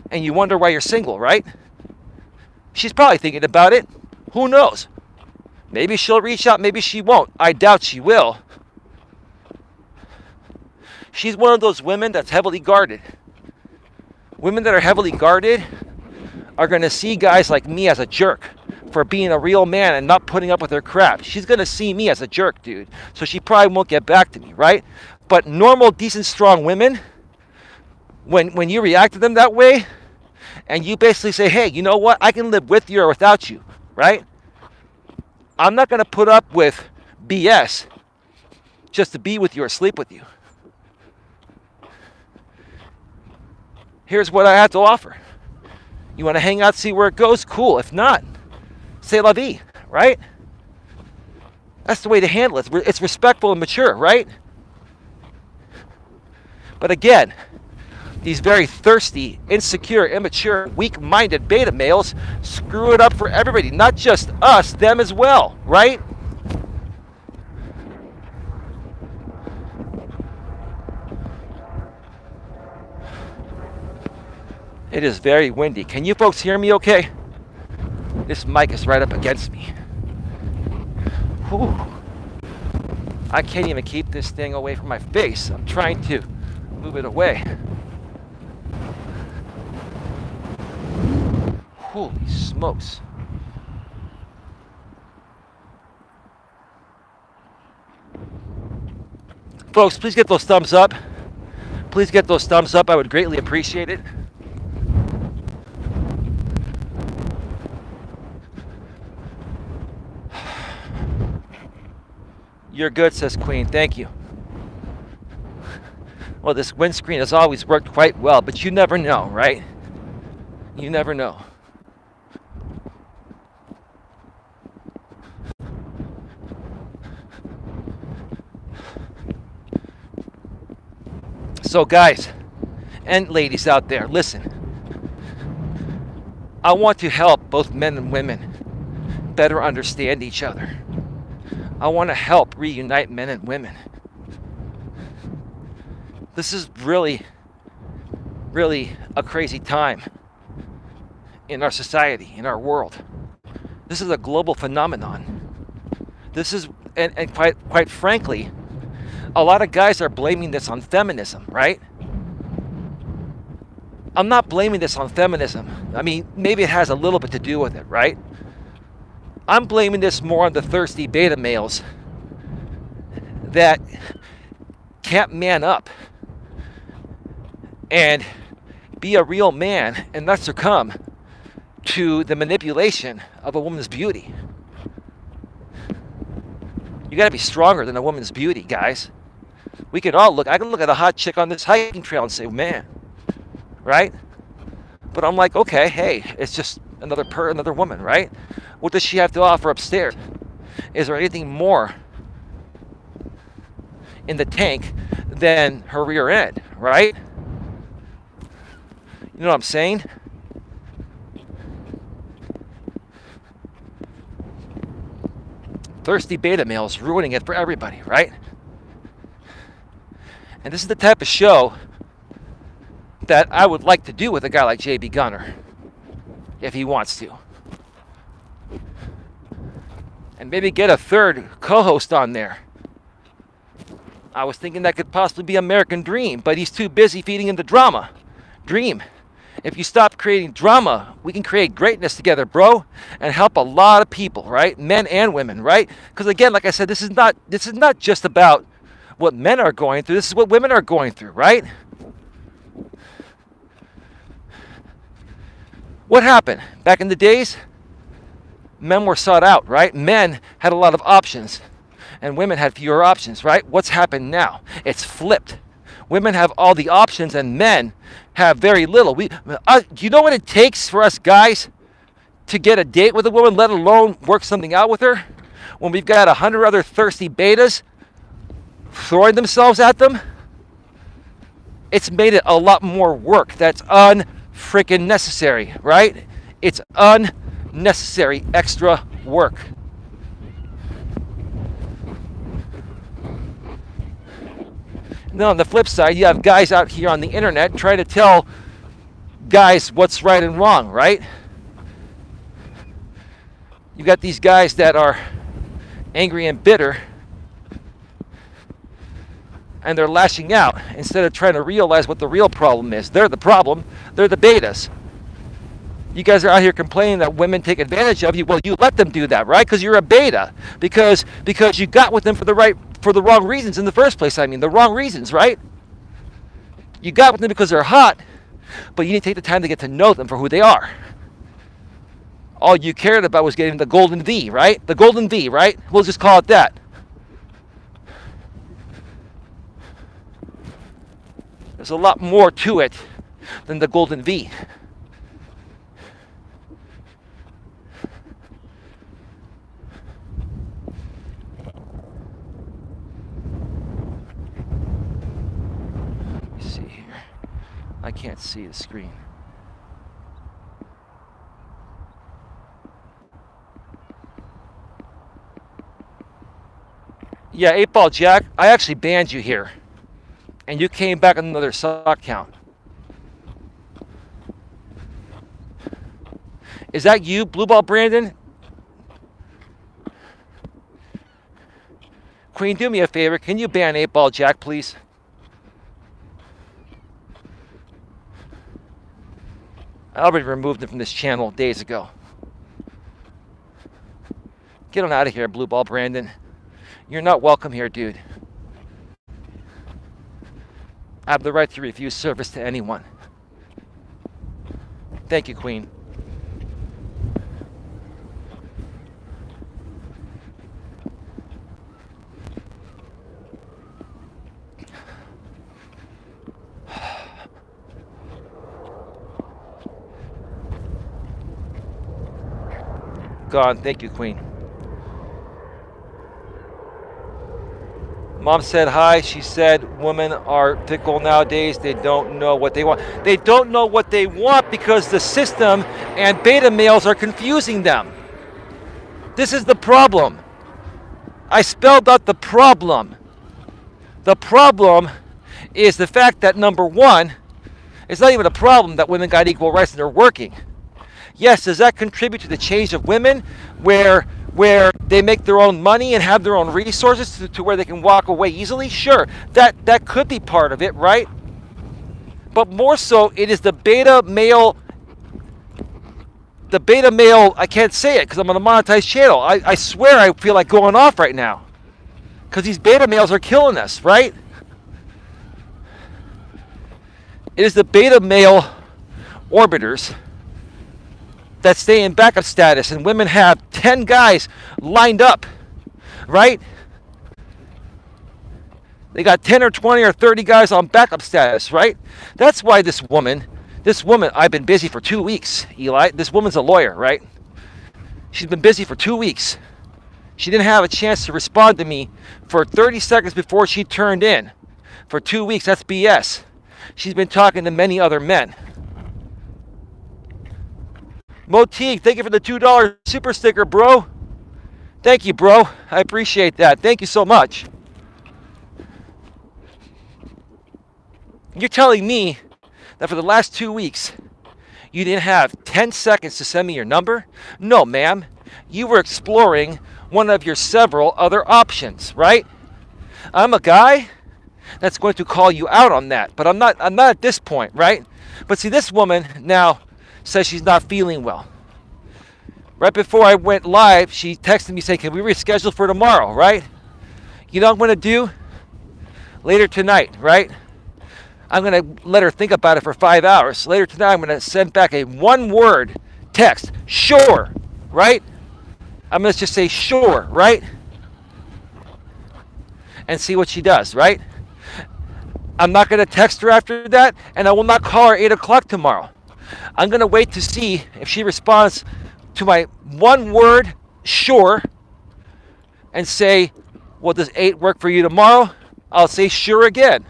And you wonder why you're single, right? She's probably thinking about it. Who knows? Maybe she'll reach out, maybe she won't. I doubt she will. She's one of those women that's heavily guarded. Women that are heavily guarded are going to see guys like me as a jerk for being a real man and not putting up with her crap. She's going to see me as a jerk, dude. So she probably won't get back to me, right? But normal, decent, strong women, when you react to them that way, and you basically say, hey, you know what? I can live with you or without you, right? I'm not going to put up with BS just to be with you or sleep with you. Here's what I have to offer. You want to hang out, see where it goes? Cool. If not, c'est la vie, right? That's the way to handle it. It's respectful and mature, right? But again, these very thirsty, insecure, immature, weak-minded beta males screw it up for everybody, not just us, them as well, right? It is very windy. Can you folks hear me okay? This mic is right up against me. Whew. I can't even keep this thing away from my face. I'm trying to move it away. Holy smokes. Folks, please get those thumbs up. Please get those thumbs up. I would greatly appreciate it. You're good, says Queen. Thank you. Well, this windscreen has always worked quite well, but you never know, right? You never know. So guys and ladies out there, listen. I want to help both men and women better understand each other. I want to help reunite men and women. This is really, really a crazy time in our society, in our world. This is a global phenomenon. This is, and quite frankly, a lot of guys are blaming this on feminism, right? I'm not blaming this on feminism. I mean, maybe it has a little bit to do with it, right? I'm blaming this more on the thirsty beta males that can't man up and be a real man and not succumb to the manipulation of a woman's beauty. You got to be stronger than a woman's beauty, guys. We can all look. I can look at a hot chick on this hiking trail and say, man, right? But I'm like, okay, hey, it's just another woman, right? What does she have to offer upstairs? Is there anything more in the tank than her rear end, right? You know what I'm saying? Thirsty beta males ruining it for everybody, right? And this is the type of show that I would like to do with a guy like JB Gunner, if he wants to. And maybe get a third co-host on there. I was thinking that could possibly be American Dream, but he's too busy feeding into drama. Dream. If you stop creating drama, we can create greatness together, bro, and help a lot of people, right? Men and women, right? Because again, like I said, this is not just about what men are going through. This is what women are going through, right? What happened? Back in the days, men were sought out, right? Men had a lot of options, and women had fewer options, right? What's happened now? It's flipped. Women have all the options, and men have very little. Do you know what it takes for us guys to get a date with a woman, let alone work something out with her? When we've got 100 other thirsty betas throwing themselves at them? It's made it a lot more work. That's unfreaking necessary, right? It's unnecessary extra work. Then on the flip side, you have guys out here on the internet trying to tell guys what's right and wrong, right? You got these guys that are angry and bitter, and they're lashing out instead of trying to realize what the real problem is. They're the problem. They're the betas. You guys are out here complaining that women take advantage of you. Well, you let them do that, right? Because you're a beta. Because you got with them for the wrong reasons in the first place. I mean, the wrong reasons, right? You got with them because they're hot, but you need to take the time to get to know them for who they are. All you cared about was getting the golden V, right? The golden V, right? We'll just call it that. There's a lot more to it than the golden V. Let me see here. I can't see the screen. Yeah, 8-Ball Jack, I actually banned you here. And you came back on another sock count. Is that you, Blue Ball Brandon? Queen, do me a favor. Can you ban 8-Ball Jack, please? I already removed him from this channel days ago. Get on out of here, Blue Ball Brandon. You're not welcome here, dude. I have the right to refuse service to anyone. Thank you, Queen. Gone. Thank you, Queen. Mom said hi. She said women are fickle nowadays. They don't know what they want. They don't know what they want because the system and beta males are confusing them. This is the problem. I spelled out the problem. The problem is the fact that, number one, it's not even a problem that women got equal rights and they're working. Yes, does that contribute to the change of women where they make their own money and have their own resources to where they can walk away easily? Sure, that could be part of it, right? But more so, it is the beta male, I can't say it because I'm on a monetized channel. I swear I feel like going off right now because these beta males are killing us, right? It is the beta male orbiters that stay in backup status, and women have 10 guys lined up, right? They got 10 or 20 or 30 guys on backup status, right? That's why this woman, I've been busy for 2 weeks, Eli. This woman's a lawyer, right? She's been busy for 2 weeks. She didn't have a chance to respond to me for 30 seconds before she turned in. For 2 weeks, that's BS. She's been talking to many other men. Motique, thank you for the $2 super sticker, bro. Thank you, bro. I appreciate that. Thank you so much. You're telling me that for the last 2 weeks, you didn't have 10 seconds to send me your number? No, ma'am. You were exploring one of your several other options, right? I'm a guy that's going to call you out on that, but I'm not at this point, right? But see, this woman now says she's not feeling well. Right before I went live, she texted me saying, can we reschedule for tomorrow, right? You know what I'm going to do? Later tonight, right? I'm going to let her think about it for 5 hours. Later tonight, I'm going to send back a one-word text. Sure, right? I'm going to just say sure, right? And see what she does, right? I'm not going to text her after that, and I will not call her 8 o'clock tomorrow. I'm going to wait to see if she responds to my one word, sure, and say, well, does 8 work for you tomorrow? I'll say sure again,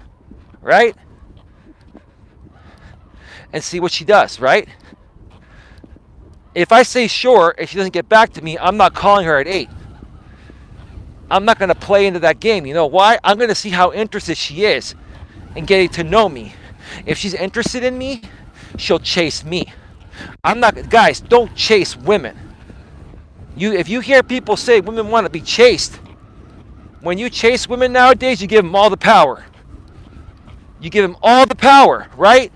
right? And see what she does, right? If I say sure and she doesn't get back to me, I'm not calling her at 8. I'm not going to play into that game. You know why? I'm going to see how interested she is in getting to know me. If she's interested in me, she'll chase me. I'm not, guys, don't chase women. If you hear people say women want to be chased, when you chase women nowadays, you give them all the power. You give them all the power, right?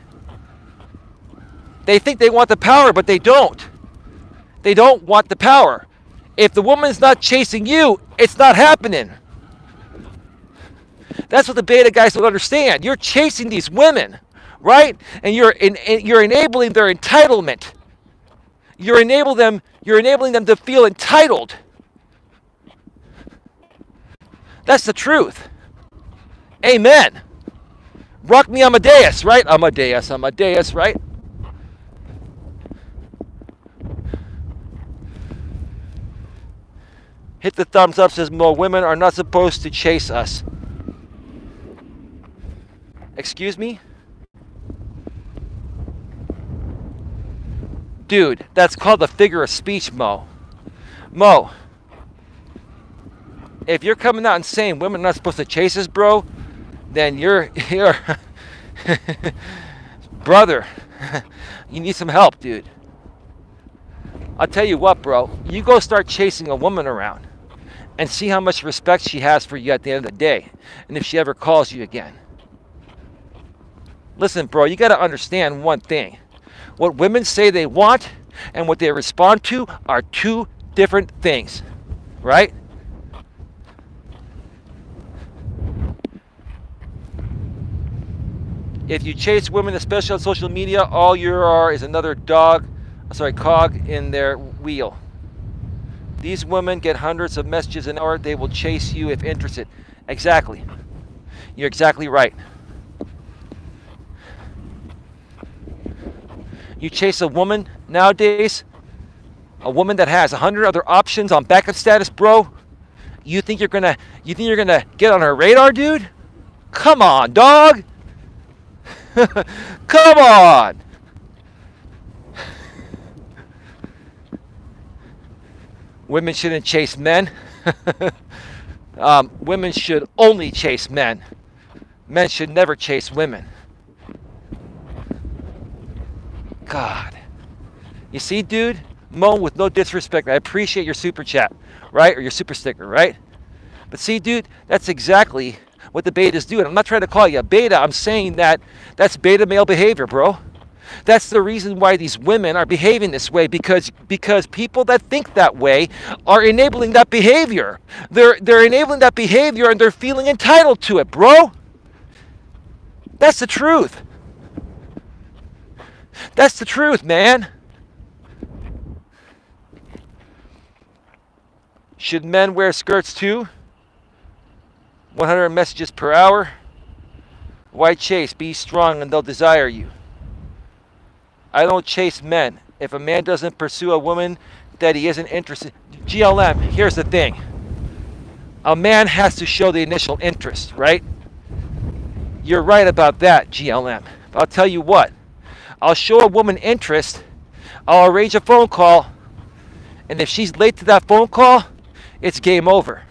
They think they want the power, but they don't. They don't want the power. If the woman's not chasing you, it's not happening. That's what the beta guys don't understand. You're chasing these women, right? And you're enabling their entitlement. You're enabling them to feel entitled. That's the truth. Amen. Rock me Amadeus, right? Amadeus, right? Hit the thumbs up, says Mo. Women are not supposed to chase us. Excuse me? Dude, that's called a figure of speech, Mo. Mo, if you're coming out and saying women are not supposed to chase us, bro, then you're brother, you need some help, dude. I'll tell you what, bro. You go start chasing a woman around and see how much respect she has for you at the end of the day, and if she ever calls you again. Listen, bro, you got to understand one thing. What women say they want and what they respond to are two different things, right? If you chase women, especially on social media, all you are is another cog in their wheel. These women get hundreds of messages an hour. They will chase you if interested. Exactly. You're exactly right. You chase a woman nowadays, a woman that has 100 other options on backup status, bro. You think you're gonna get on her radar, dude? Come on, dog. Come on. Women shouldn't chase men. Women should only chase men. Men should never chase women. God. You see, dude? Mo, with no disrespect, I appreciate your super chat, right? Or your super sticker, right? But see, dude, that's exactly what the betas do. And I'm not trying to call you a beta. I'm saying that that's beta male behavior, bro. That's the reason why these women are behaving this way, because people that think that way are enabling that behavior. They're enabling that behavior and they're feeling entitled to it, bro. That's the truth. That's the truth, man. Should men wear skirts too? 100 messages per hour. Why chase? Be strong and they'll desire you. I don't chase men. If a man doesn't pursue a woman that he isn't interested in, GLM, here's the thing. A man has to show the initial interest, right? You're right about that, GLM. But I'll tell you what. I'll show a woman interest. I'll arrange a phone call. And if she's late to that phone call, it's game over.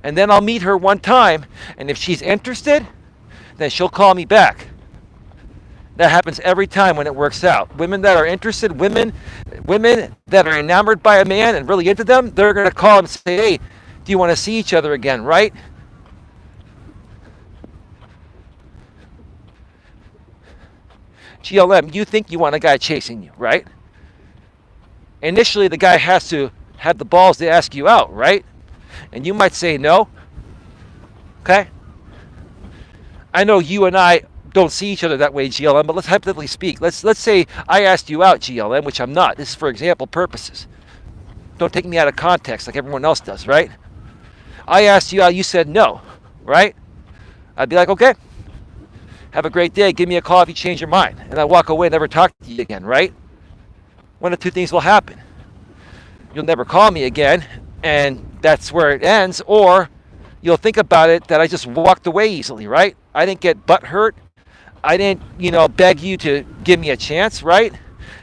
And then I'll meet her one time. And if she's interested, then she'll call me back. That happens every time when it works out. Women that are interested, women that are enamored by a man and really into them, they're going to call him and say, hey, do you want to see each other again, right? GLM, you think you want a guy chasing you, right? Initially, the guy has to have the balls to ask you out, right? And you might say no. Okay? I know you and I don't see each other that way, GLM, but let's hypothetically speak. Let's say I asked you out, GLM, which I'm not. This is for example purposes. Don't take me out of context like everyone else does, right? I asked you out, you said no, right? I'd be like, okay, have a great day. Give me a call if you change your mind. And I walk away and never talk to you again, right? One of two things will happen. You'll never call me again, and that's where it ends, or you'll think about it that I just walked away easily, right? I didn't get butt hurt. I didn't, beg you to give me a chance, right?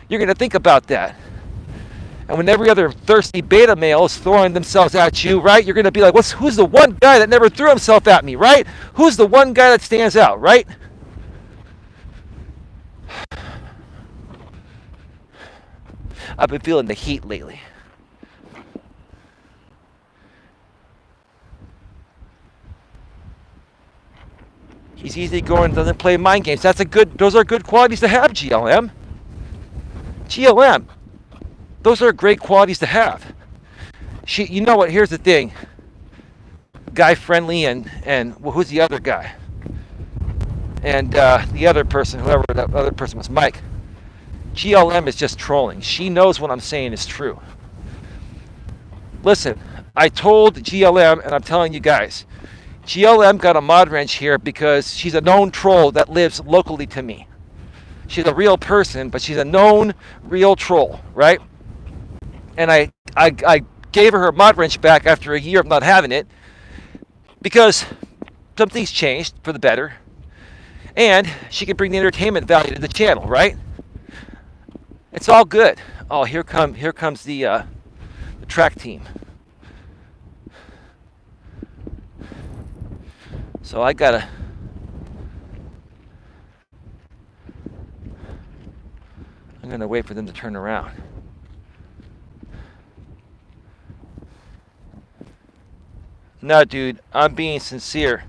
You're going to think about that. And when every other thirsty beta male is throwing themselves at you, right, you're going to be like, who's the one guy that never threw himself at me, right? Who's the one guy that stands out, right? I've been feeling the heat lately. He's easygoing, doesn't play mind games. Those are good qualities to have, GLM. GLM. Those are great qualities to have. You know what? Here's the thing. Guy friendly and who's the other guy? And the other person, whoever that other person was, Mike. GLM is just trolling. She knows what I'm saying is true. Listen, I told GLM, and I'm telling you guys, GLM got a mod wrench here because she's a known troll that lives locally to me. She's a real person, but she's a known real troll, right? And I gave her mod wrench back after a year of not having it because some things changed for the better, and she can bring the entertainment value to the channel, right? It's all good. Oh, here comes the track team. So I'm gonna wait for them to turn around. No, dude, I'm being sincere.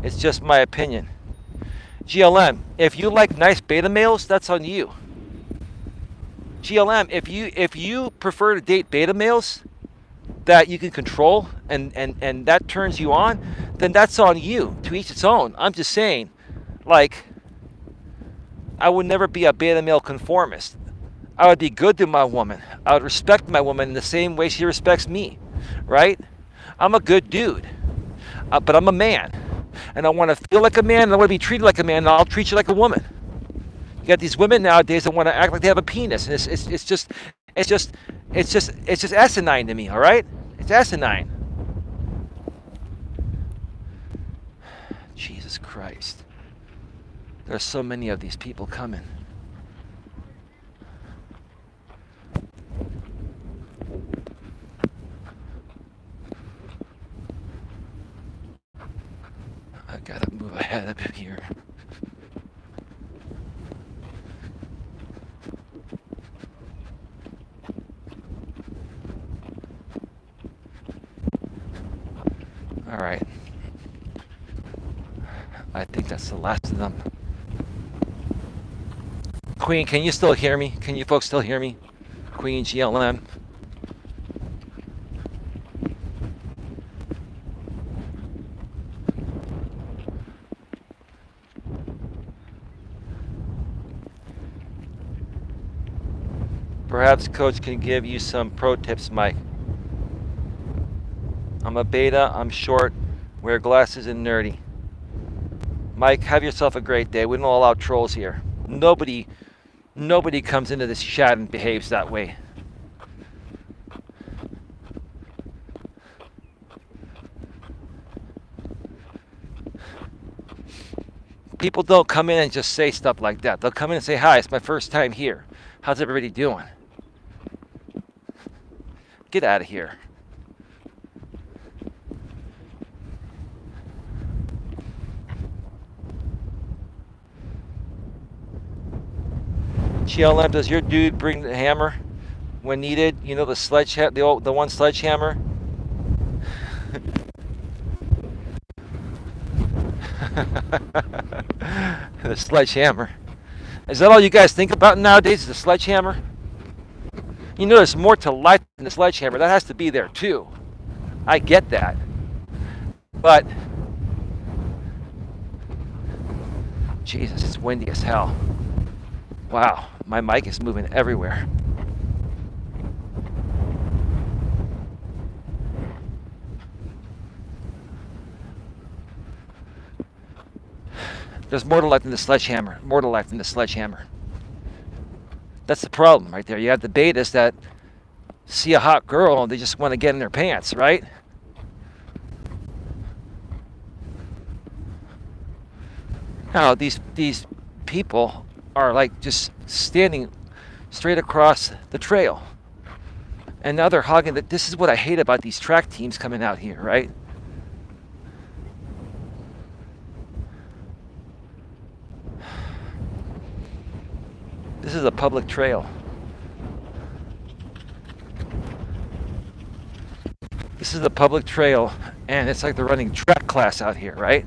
It's just my opinion. GLM, if you like nice beta males, that's on you. GLM, if you prefer to date beta males that you can control and that turns you on, then that's on you. To each its own. I'm just saying, like, I would never be a beta male conformist. I would be good to my woman. I would respect my woman in the same way she respects me, right? I'm a good dude, but I'm a man, and I want to feel like a man, and I want to be treated like a man, and I'll treat you like a woman. You got these women nowadays that want to act like they have a penis, and it's just asinine to me. All right, it's asinine. Jesus Christ, there's so many of these people coming. I gotta move ahead a bit here. All right. I think that's the last of them. Queen, can you still hear me? Can you folks still hear me? Queen, GLM. Perhaps Coach can give you some pro tips, Mike. I'm I'm a beta, I'm short, wear glasses and nerdy. Mike, have yourself a great day. We don't allow trolls here. Nobody comes into this chat and behaves that way. People don't come in and just say stuff like that. They'll come in and say, hi, it's my first time here. How's everybody doing? Get out of here. GLM, does your dude bring the hammer when needed? You know, the sledgehammer, the one sledgehammer? The sledgehammer. Is that all you guys think about nowadays, is the sledgehammer? You know, there's more to life than the sledgehammer. That has to be there too. I get that. But, Jesus, it's windy as hell. Wow, my mic is moving everywhere. There's more to life than the sledgehammer. More to life than the sledgehammer. That's the problem right there. You have the betas that see a hot girl and they just want to get in their pants, right? Now, these people are like just standing straight across the trail. And now they're hogging that. This is what I hate about these track teams coming out here, right? This is a public trail. This is a public trail, and it's like they're running track class out here, right?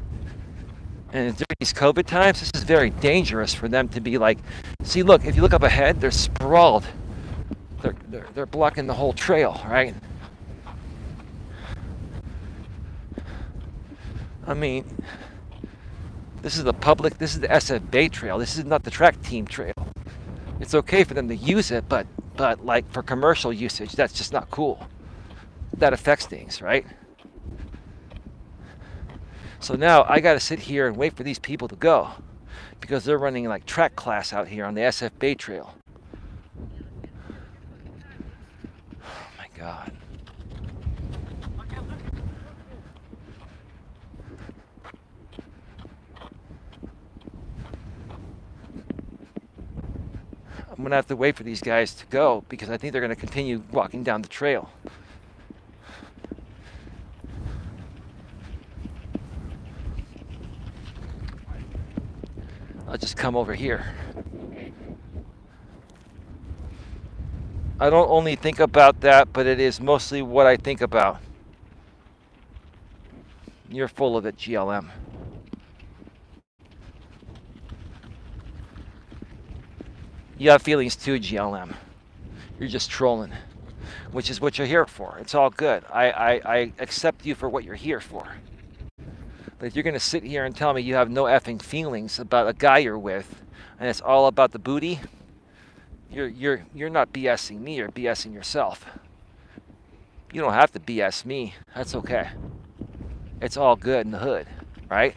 And during these COVID times, this is very dangerous for them to be like, see, look, if you look up ahead, they're sprawled. They're blocking the whole trail, right? I mean, this is the SF Bay trail. This is not the track team trail. It's okay for them to use it, but like for commercial usage, that's just not cool. That affects things, right? So now I got to sit here and wait for these people to go because they're running like track class out here on the SF Bay Trail. Oh my God. I'm going to have to wait for these guys to go because I think they're going to continue walking down the trail. I'll just come over here. I don't only think about that, but it is mostly what I think about. You're full of it, GLM. You have feelings too, GLM. You're just trolling, which is what you're here for. It's all good. I accept you for what you're here for. But if you're going to sit here and tell me you have no effing feelings about a guy you're with, and it's all about the booty, you're not BSing me, you're BSing yourself. You don't have to BS me. That's okay. It's all good in the hood, right?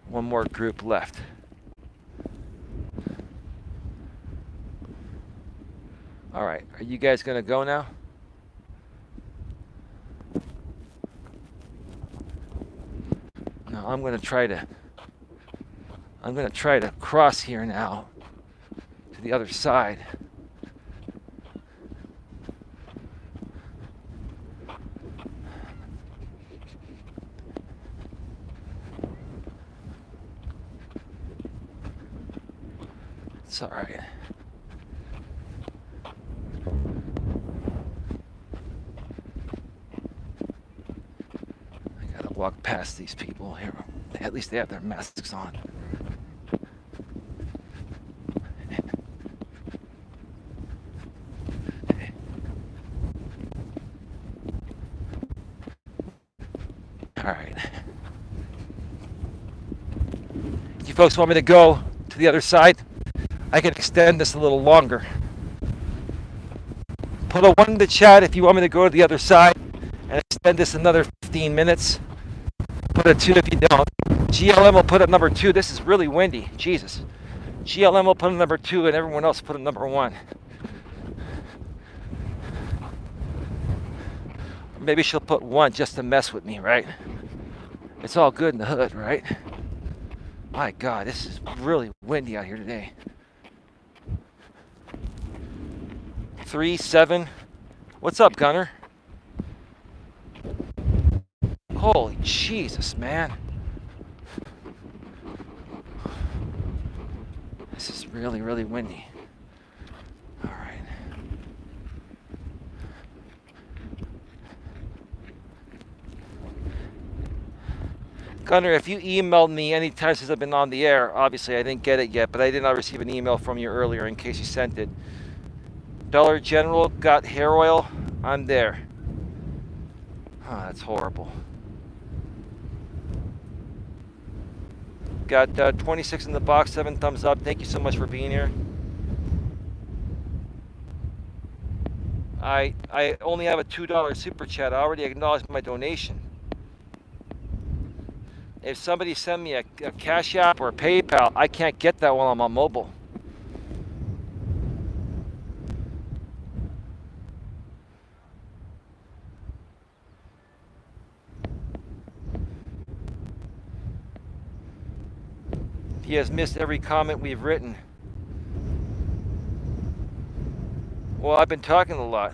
One more group left. All right, are you guys gonna go now? No, I'm gonna try to cross here now to the other side. It's all right. I gotta walk past these people here. At least they have their masks on. All right. You folks want me to go to the other side? I can extend this a little longer. Put a 1 in the chat if you want me to go to the other side and extend this another 15 minutes. Put a 2 if you don't. GLM will put a number 2. This is really windy. Jesus. GLM will put a number 2 and everyone else put a number 1. Or maybe she'll put 1 just to mess with me, right? It's all good in the hood, right? My God, this is really windy out here today. 3, 7. What's up, Gunner? Holy Jesus, man. This is really, really windy. All right. Gunner, if you emailed me anytime since I've been on the air, obviously I didn't get it yet, but I did not receive an email from you earlier in case you sent it. Dollar General got hair oil. I'm there. Oh, that's horrible. Got 26 in the box, 7 thumbs up. Thank you so much for being here. I only have a $2 super chat. I already acknowledged my donation. If somebody send me a Cash App or a PayPal, I can't get that while I'm on mobile. He has missed every comment we've written. Well, I've been talking a lot.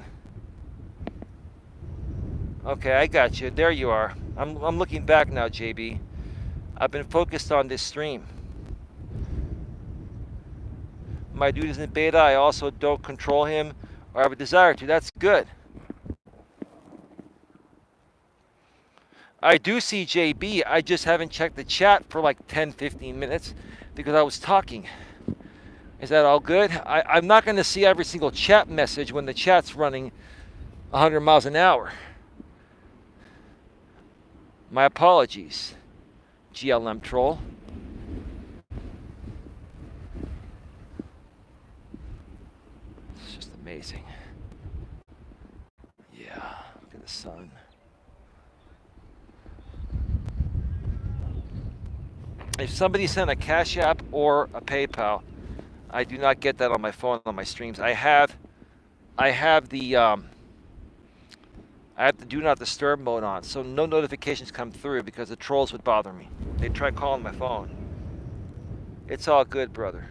Okay, I got you. There you are. I'm looking back now, JB. I've been focused on this stream. My dude is in beta. I also don't control him or have a desire to. That's good. I do see JB. I just haven't checked the chat for like 10, 15 minutes because I was talking. Is that all good? I'm not going to see every single chat message when the chat's running 100 miles an hour. My apologies, GLM troll. It's just amazing. Yeah, look at the sun. If somebody sent a Cash App or a PayPal, I do not get that on my phone on my streams. I have the do not disturb mode on, so no notifications come through because the trolls would bother me. They try calling my phone. It's all good, brother.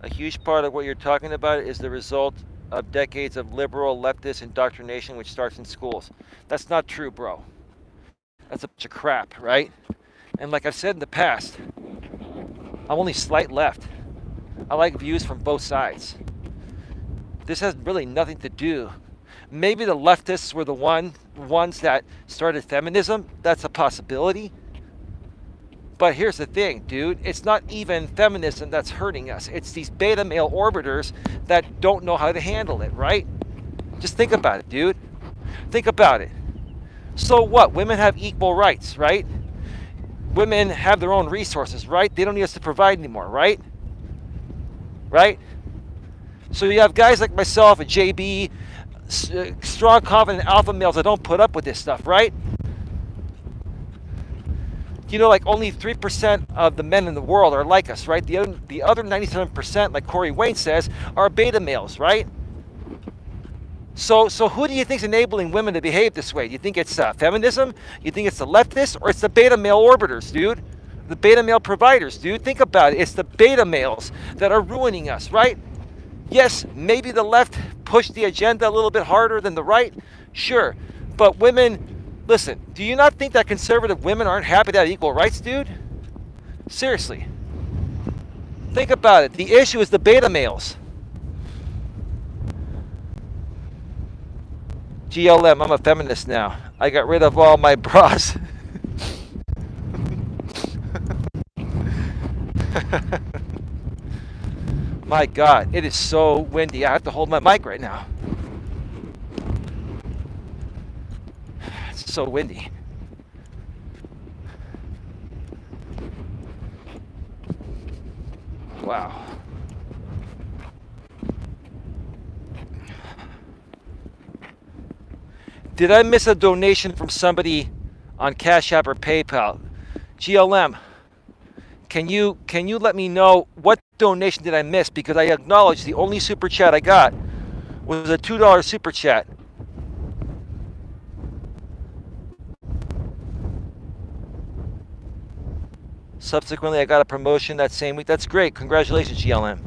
A huge part of what you're talking about is the result of decades of liberal leftist indoctrination which starts in schools. That's not true, bro. That's a bunch of crap, right? And like I've said in the past, I'm only slight left. I like views from both sides. This has really nothing to do. Maybe the leftists were the ones that started feminism. That's a possibility. But here's the thing, dude. It's not even feminism that's hurting us. It's these beta male orbiters that don't know how to handle it, right? Just think about it, dude. Think about it. So what? Women have equal rights, right? Women have their own resources, right? They don't need us to provide anymore, right? Right? So you have guys like myself and JB, strong, confident alpha males that don't put up with this stuff, right? You know, like only 3% of the men in the world are like us, right? The other 97%, like Corey Wayne says, are beta males, right? So who do you think is enabling women to behave this way? Do you think it's feminism? You think it's the leftists? Or it's the beta male orbiters, dude? The beta male providers, dude? Think about it. It's the beta males that are ruining us, right? Yes, maybe the left pushed the agenda a little bit harder than the right. Sure. But women, listen, do you not think that conservative women aren't happy to have equal rights, dude? Seriously. Think about it. The issue is the beta males. GLM, I'm a feminist now. I got rid of all my bras. My God, it is so windy. I have to hold my mic right now. It's so windy. Wow. Did I miss a donation from somebody on Cash App or PayPal? GLM, can you let me know what donation did I miss? Because I acknowledge the only super chat I got was a $2 super chat. Subsequently, I got a promotion that same week. That's great. Congratulations, GLM.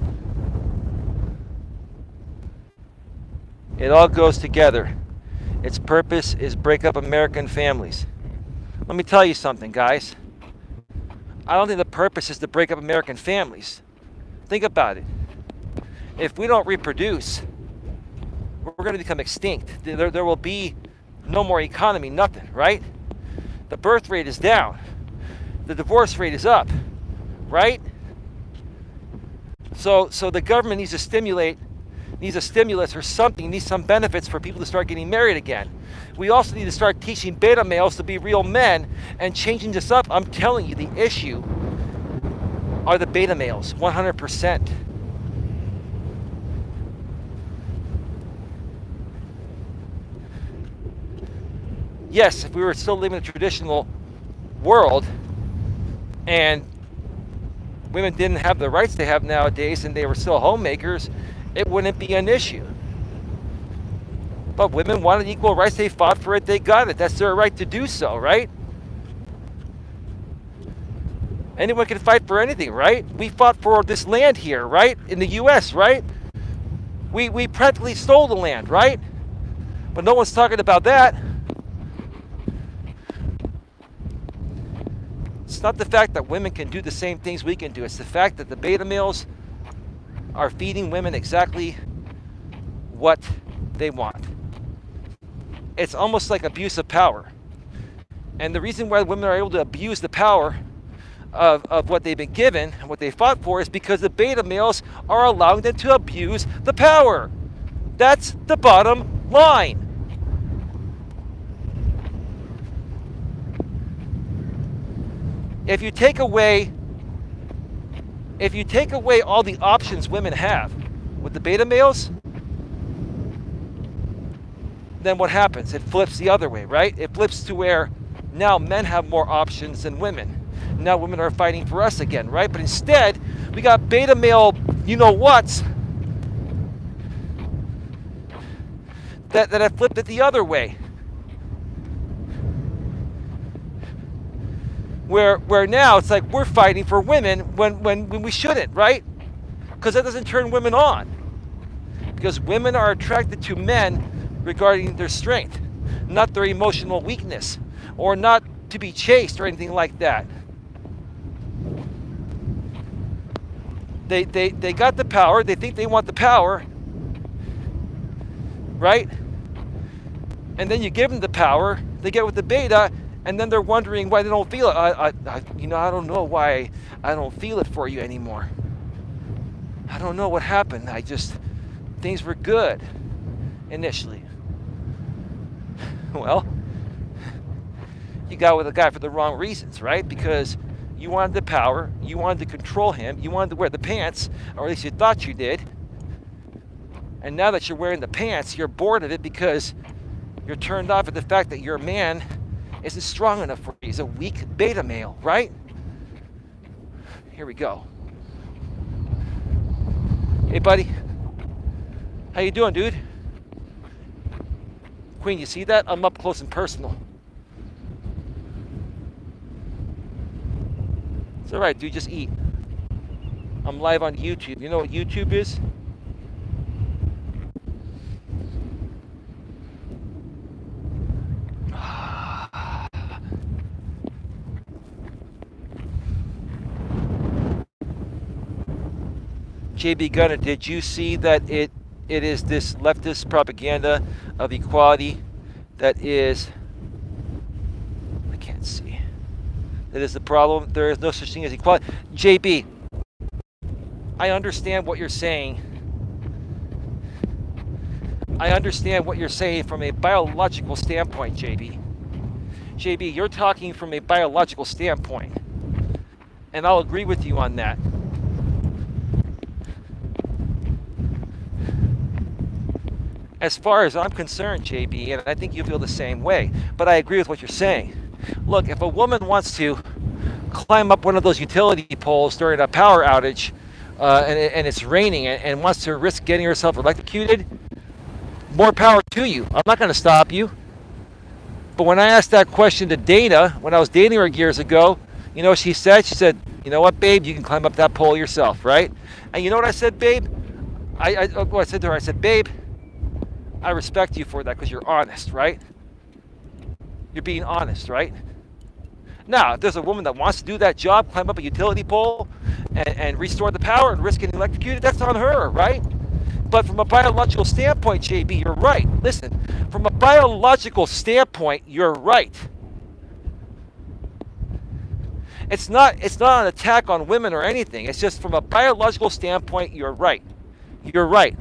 It all goes together. Its purpose is break up American families. Let me tell you something, guys. I don't think the purpose is to break up American families. Think about it. If we don't reproduce, we're going to become extinct. There will be no more economy, nothing, right? The birth rate is down. The divorce rate is up, right? So the government needs a stimulus or something, needs some benefits for people to start getting married again. We also need to start teaching beta males to be real men and changing this up. I'm telling you, the issue are the beta males, 100%. Yes, if we were still living in a traditional world and women didn't have the rights they have nowadays and they were still homemakers, it wouldn't be an issue. But women wanted equal rights. They fought for it. They got it. That's their right to do so, right? Anyone can fight for anything, right? We fought for this land here, right? In the U.S., right? We practically stole the land, right? But no one's talking about that. It's not the fact that women can do the same things we can do. It's the fact that the beta males are feeding women exactly what they want. It's almost like abuse of power. And the reason why women are able to abuse the power of what they've been given and what they fought for is because the beta males are allowing them to abuse the power. That's the bottom line. If you take away all the options women have with the beta males, then what happens? It flips the other way, right? It flips to where now men have more options than women. Now women are fighting for us again, right? But instead, we got beta male you-know-whats that have flipped it the other way. Where now it's like we're fighting for women when we shouldn't, right? Because that doesn't turn women on. Because women are attracted to men regarding their strength, not their emotional weakness, or not to be chased or anything like that. They got the power. They think they want the power, right? And then you give them the power. They get with the beta, and then they're wondering why they don't feel it. I don't know why I don't feel it for you anymore. I don't know what happened. Things were good initially. Well, you got with a guy for the wrong reasons, right? Because you wanted the power, you wanted to control him, you wanted to wear the pants, or at least you thought you did. And now that you're wearing the pants, you're bored of it because you're turned off at the fact that your man isn't strong enough for you. He's a weak beta male, right? Here we go. Hey, buddy. How you doing, dude? Queen, you see that? I'm up close and personal. It's all right, dude. Just eat. I'm live on YouTube. You know what YouTube is? JB Gunner, did you see that it is this leftist propaganda of equality that is, I can't see, that is the problem? There is no such thing as equality. JB, I understand what you're saying. I understand what you're saying from a biological standpoint, JB. JB, you're talking from a biological standpoint, and I'll agree with you on that. as far as I'm concerned, JB, and I think you feel the same way, but I agree with what you're saying. Look, if a woman wants to climb up one of those utility poles during a power outage and it's raining and wants to risk getting herself electrocuted, more power to you. I'm not going to stop you. But when I asked that question to Dana, when I was dating her years ago, you know what she said? She said, you know what, babe, you can climb up that pole yourself, right? And you know what I said, babe? I said to her, I said, babe, I respect you for that because you're honest, right? You're being honest, right? Now, if there's a woman that wants to do that job, climb up a utility pole and restore the power and risk getting electrocuted, that's on her, right? But from a biological standpoint, JB, you're right. Listen, from a biological standpoint, you're right. It's not an attack on women or anything. It's just from a biological standpoint, you're right. You're right.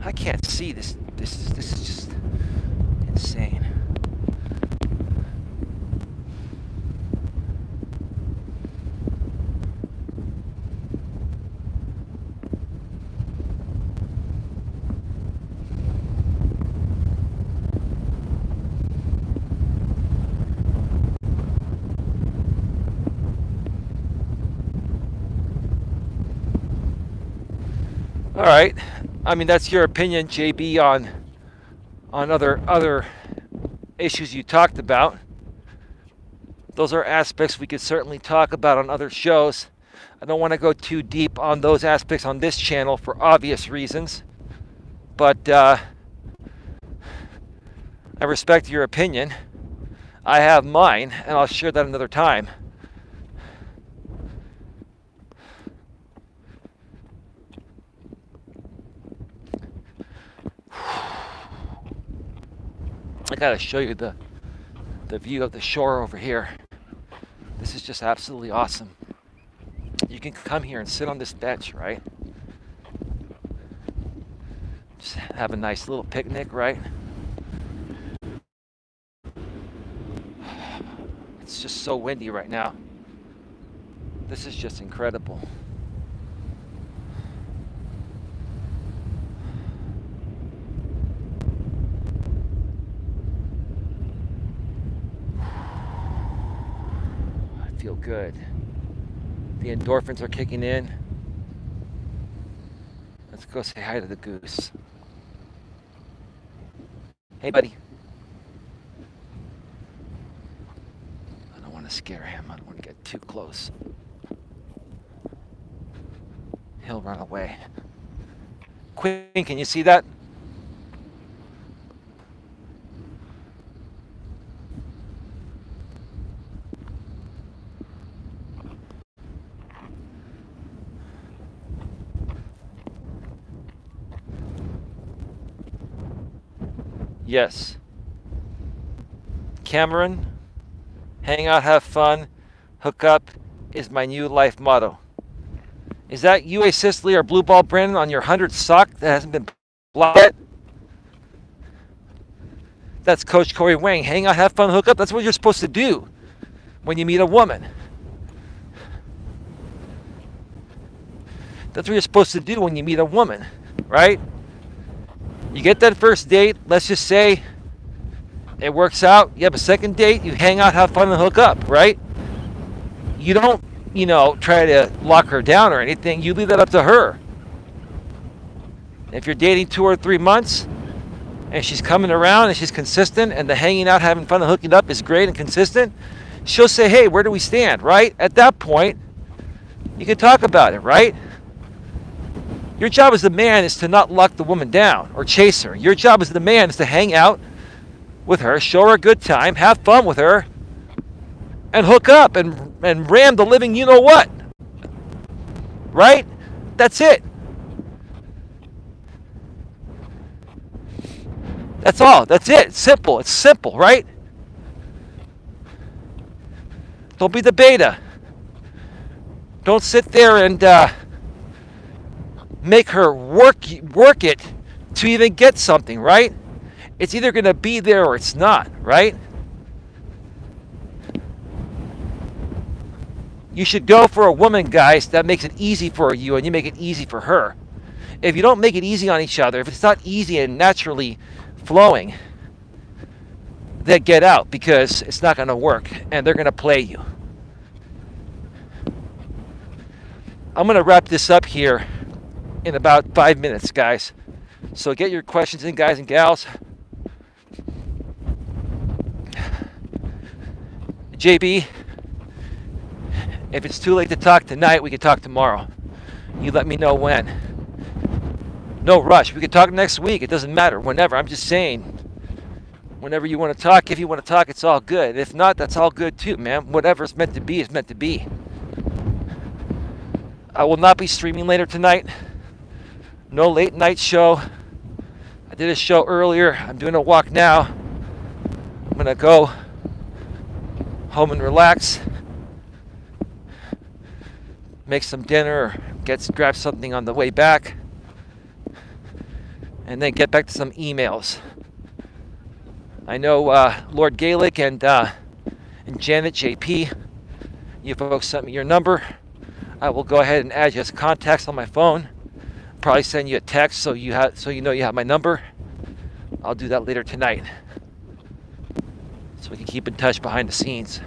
I can't see this. This is just insane. All right. I mean, that's your opinion, JB, on other issues you talked about. Those are aspects we could certainly talk about on other shows. I don't want to go too deep on those aspects on this channel for obvious reasons. But I respect your opinion. I have mine, and I'll share that another time. I gotta show you the view of the shore over here. This is just absolutely awesome. You can come here and sit on this bench, right? Just have a nice little picnic, right? It's just so windy right now. This is just incredible. I feel good. The endorphins are kicking in. Let's go say hi to the goose. Hey, buddy. I don't want to scare him. I don't want to get too close. He'll run away. Queen, can you see that? Yes. Cameron, hang out, have fun, hook up is my new life motto. Is that UA Sicily or Blue Ball Brandon on your 100th sock that hasn't been blocked yet? That's Coach Corey Wang. Hang out, have fun, hook up. That's what you're supposed to do when you meet a woman. That's what you're supposed to do when you meet a woman, right? You get that first date, let's just say it works out. You have a second date, you hang out, have fun, and hook up, right? You don't, try to lock her down or anything. You leave that up to her. If you're dating 2 or 3 months and she's coming around and she's consistent and the hanging out, having fun, and hooking up is great and consistent, she'll say, hey, where do we stand, right? At that point, you can talk about it, right? Your job as the man is to not lock the woman down or chase her. Your job as the man is to hang out with her, show her a good time, have fun with her, and hook up and ram the living you-know-what. Right? That's it. That's all. That's it. It's simple. It's simple, right? Don't be the beta. Don't sit there and make her work it to even get something, right? It's either going to be there or it's not, right? You should go for a woman, guys, that makes it easy for you and you make it easy for her. If you don't make it easy on each other, if it's not easy and naturally flowing, then get out, because it's not going to work and they're going to play you. I'm going to wrap this up here in about 5 minutes, guys. So get your questions in, guys and gals. JB, if it's too late to talk tonight, we can talk tomorrow. You let me know when. No rush. We can talk next week. It doesn't matter. Whenever. I'm just saying, whenever you want to talk, if you want to talk, it's all good. If not, that's all good too, man. Whatever's meant to be is meant to be. I will not be streaming later tonight. No late night show. I did a show earlier. I'm doing a walk now. I'm going to go home and relax. Make some dinner or grab something on the way back. And then get back to some emails. I know Lord Gaelic and Janet JP, you folks sent me your number. I will go ahead and add you as contacts on my phone. Probably send you a text so you know you have my number. I'll do that later tonight, so we can keep in touch behind the scenes.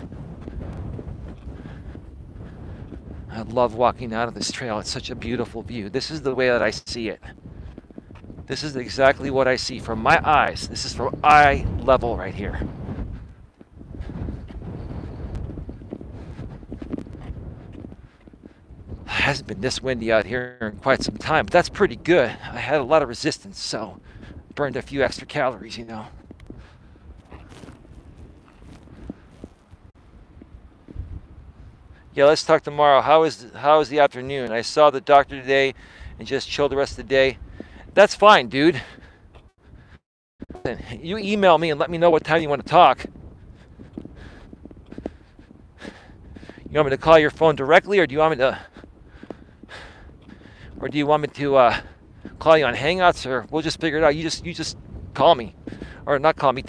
I love walking out of this trail. It's such a beautiful view. This is the way that I see it. This is exactly what I see from my eyes. This is from eye level right here. It hasn't been this windy out here in quite some time, but that's pretty good. I had a lot of resistance, so burned a few extra calories, you know. Yeah, let's talk tomorrow. How is the afternoon? I saw the doctor today and just chilled the rest of the day. That's fine, dude. You email me and let me know what time you want to talk. You want me to call your phone directly, or do you want me to call you on Hangouts, or we'll just figure it out? You just call me, or not call me,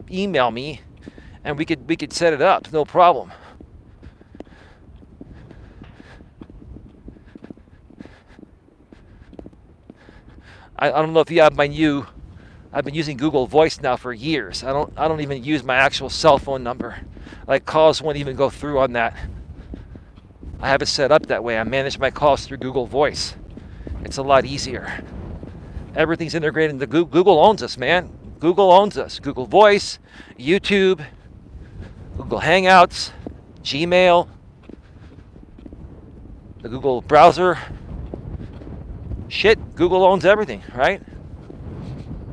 email me, and we could set it up. No problem. I don't know if you have my new. I've been using Google Voice now for years. I don't even use my actual cell phone number. Like, calls won't even go through on that. I have it set up that way. I manage my calls through Google Voice. It's a lot easier. Everything's integrated into Google. Google owns us, man. Google owns us. Google Voice, YouTube, Google Hangouts, Gmail, the Google browser. Shit, Google owns everything, right?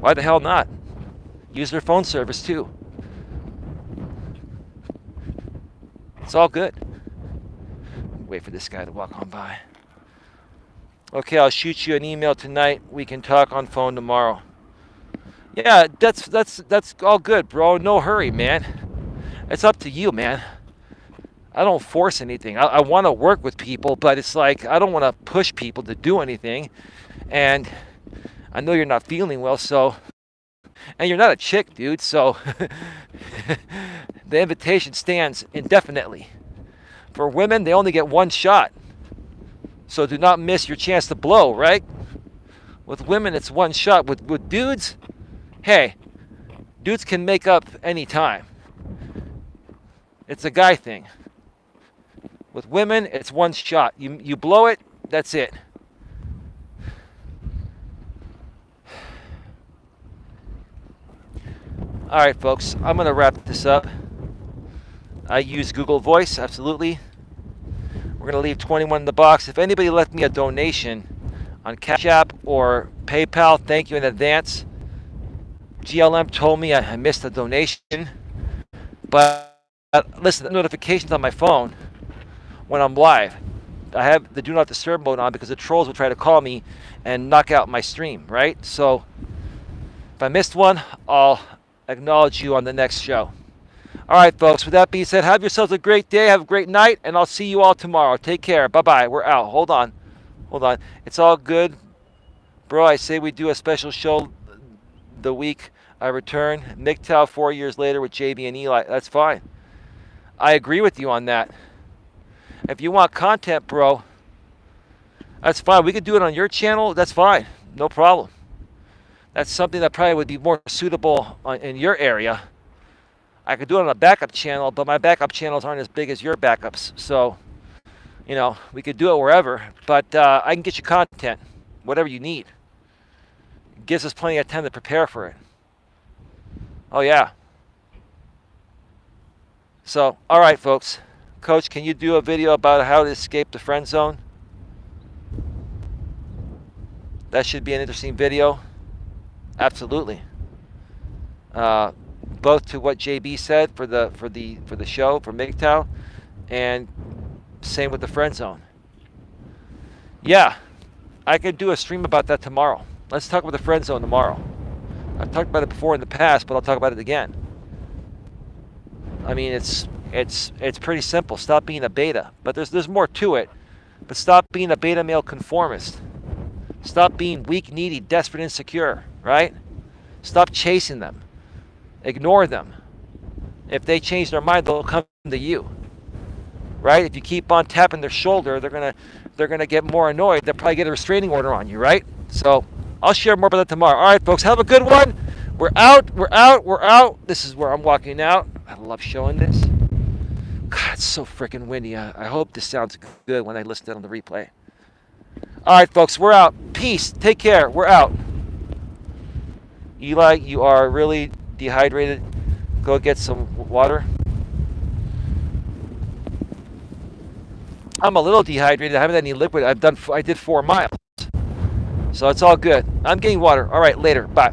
Why the hell not? Use their phone service too. It's all good. Wait for this guy to walk on by. Okay, I'll shoot you an email tonight. We can talk on phone tomorrow. Yeah, that's all good, bro. No hurry, man. It's up to you, man. I don't force anything. I want to work with people, but it's like I don't want to push people to do anything. And I know you're not feeling well, so... And you're not a chick, dude, so... The invitation stands indefinitely. For women, they only get one shot. So do not miss your chance to blow, right? With women, it's one shot. With dudes, hey, dudes can make up any time. It's a guy thing. With women, it's one shot. You blow it, that's it. All right, folks, I'm going to wrap this up. I use Google Voice, absolutely. We're going to leave 21 in the box. If anybody left me a donation on Cash App or PayPal, thank you in advance. GLM told me I missed a donation. But listen, the notifications on my phone when I'm live. I have the do not disturb mode on because the trolls will try to call me and knock out my stream, right? So if I missed one, I'll acknowledge you on the next show. All right, folks, with that being said, have yourselves a great day, have a great night, and I'll see you all tomorrow. Take care. Bye-bye. We're out. Hold on. It's all good. Bro, I say we do a special show the week I return. MGTOW 4 years later with JB and Eli. That's fine. I agree with you on that. If you want content, bro, that's fine. We could do it on your channel. That's fine. No problem. That's something that probably would be more suitable in your area. I could do it on a backup channel, but my backup channels aren't as big as your backups. So, we could do it wherever. But I can get you content, whatever you need. It gives us plenty of time to prepare for it. Oh, yeah. So, all right, folks. Coach, can you do a video about how to escape the friend zone? That should be an interesting video. Absolutely. Both to what JB said for the show for MGTOW, and same with the friend zone. Yeah, I could do a stream about that tomorrow. Let's talk about the friend zone tomorrow. I've talked about it before in the past, but I'll talk about it again. I mean, it's pretty simple. Stop being a beta, but there's more to it. But stop being a beta male conformist. Stop being weak, needy, desperate, insecure, right? Stop chasing them. Ignore them. If they change their mind, they'll come to you, right? If you keep on tapping their shoulder, they're gonna get more annoyed. They'll probably get a restraining order on you, right? So I'll share more about that tomorrow. All right, folks, have a good one. We're out. We're out. We're out. This is where I'm walking out. I love showing this. God, it's so freaking windy. I hope this sounds good when I listen to it on the replay. All right, folks, we're out. Peace. Take care. We're out. Eli, you are really dehydrated. Go get some water. I'm a little dehydrated. I haven't had any liquid. I did 4 miles. So it's all good. I'm getting water. All right, later. Bye.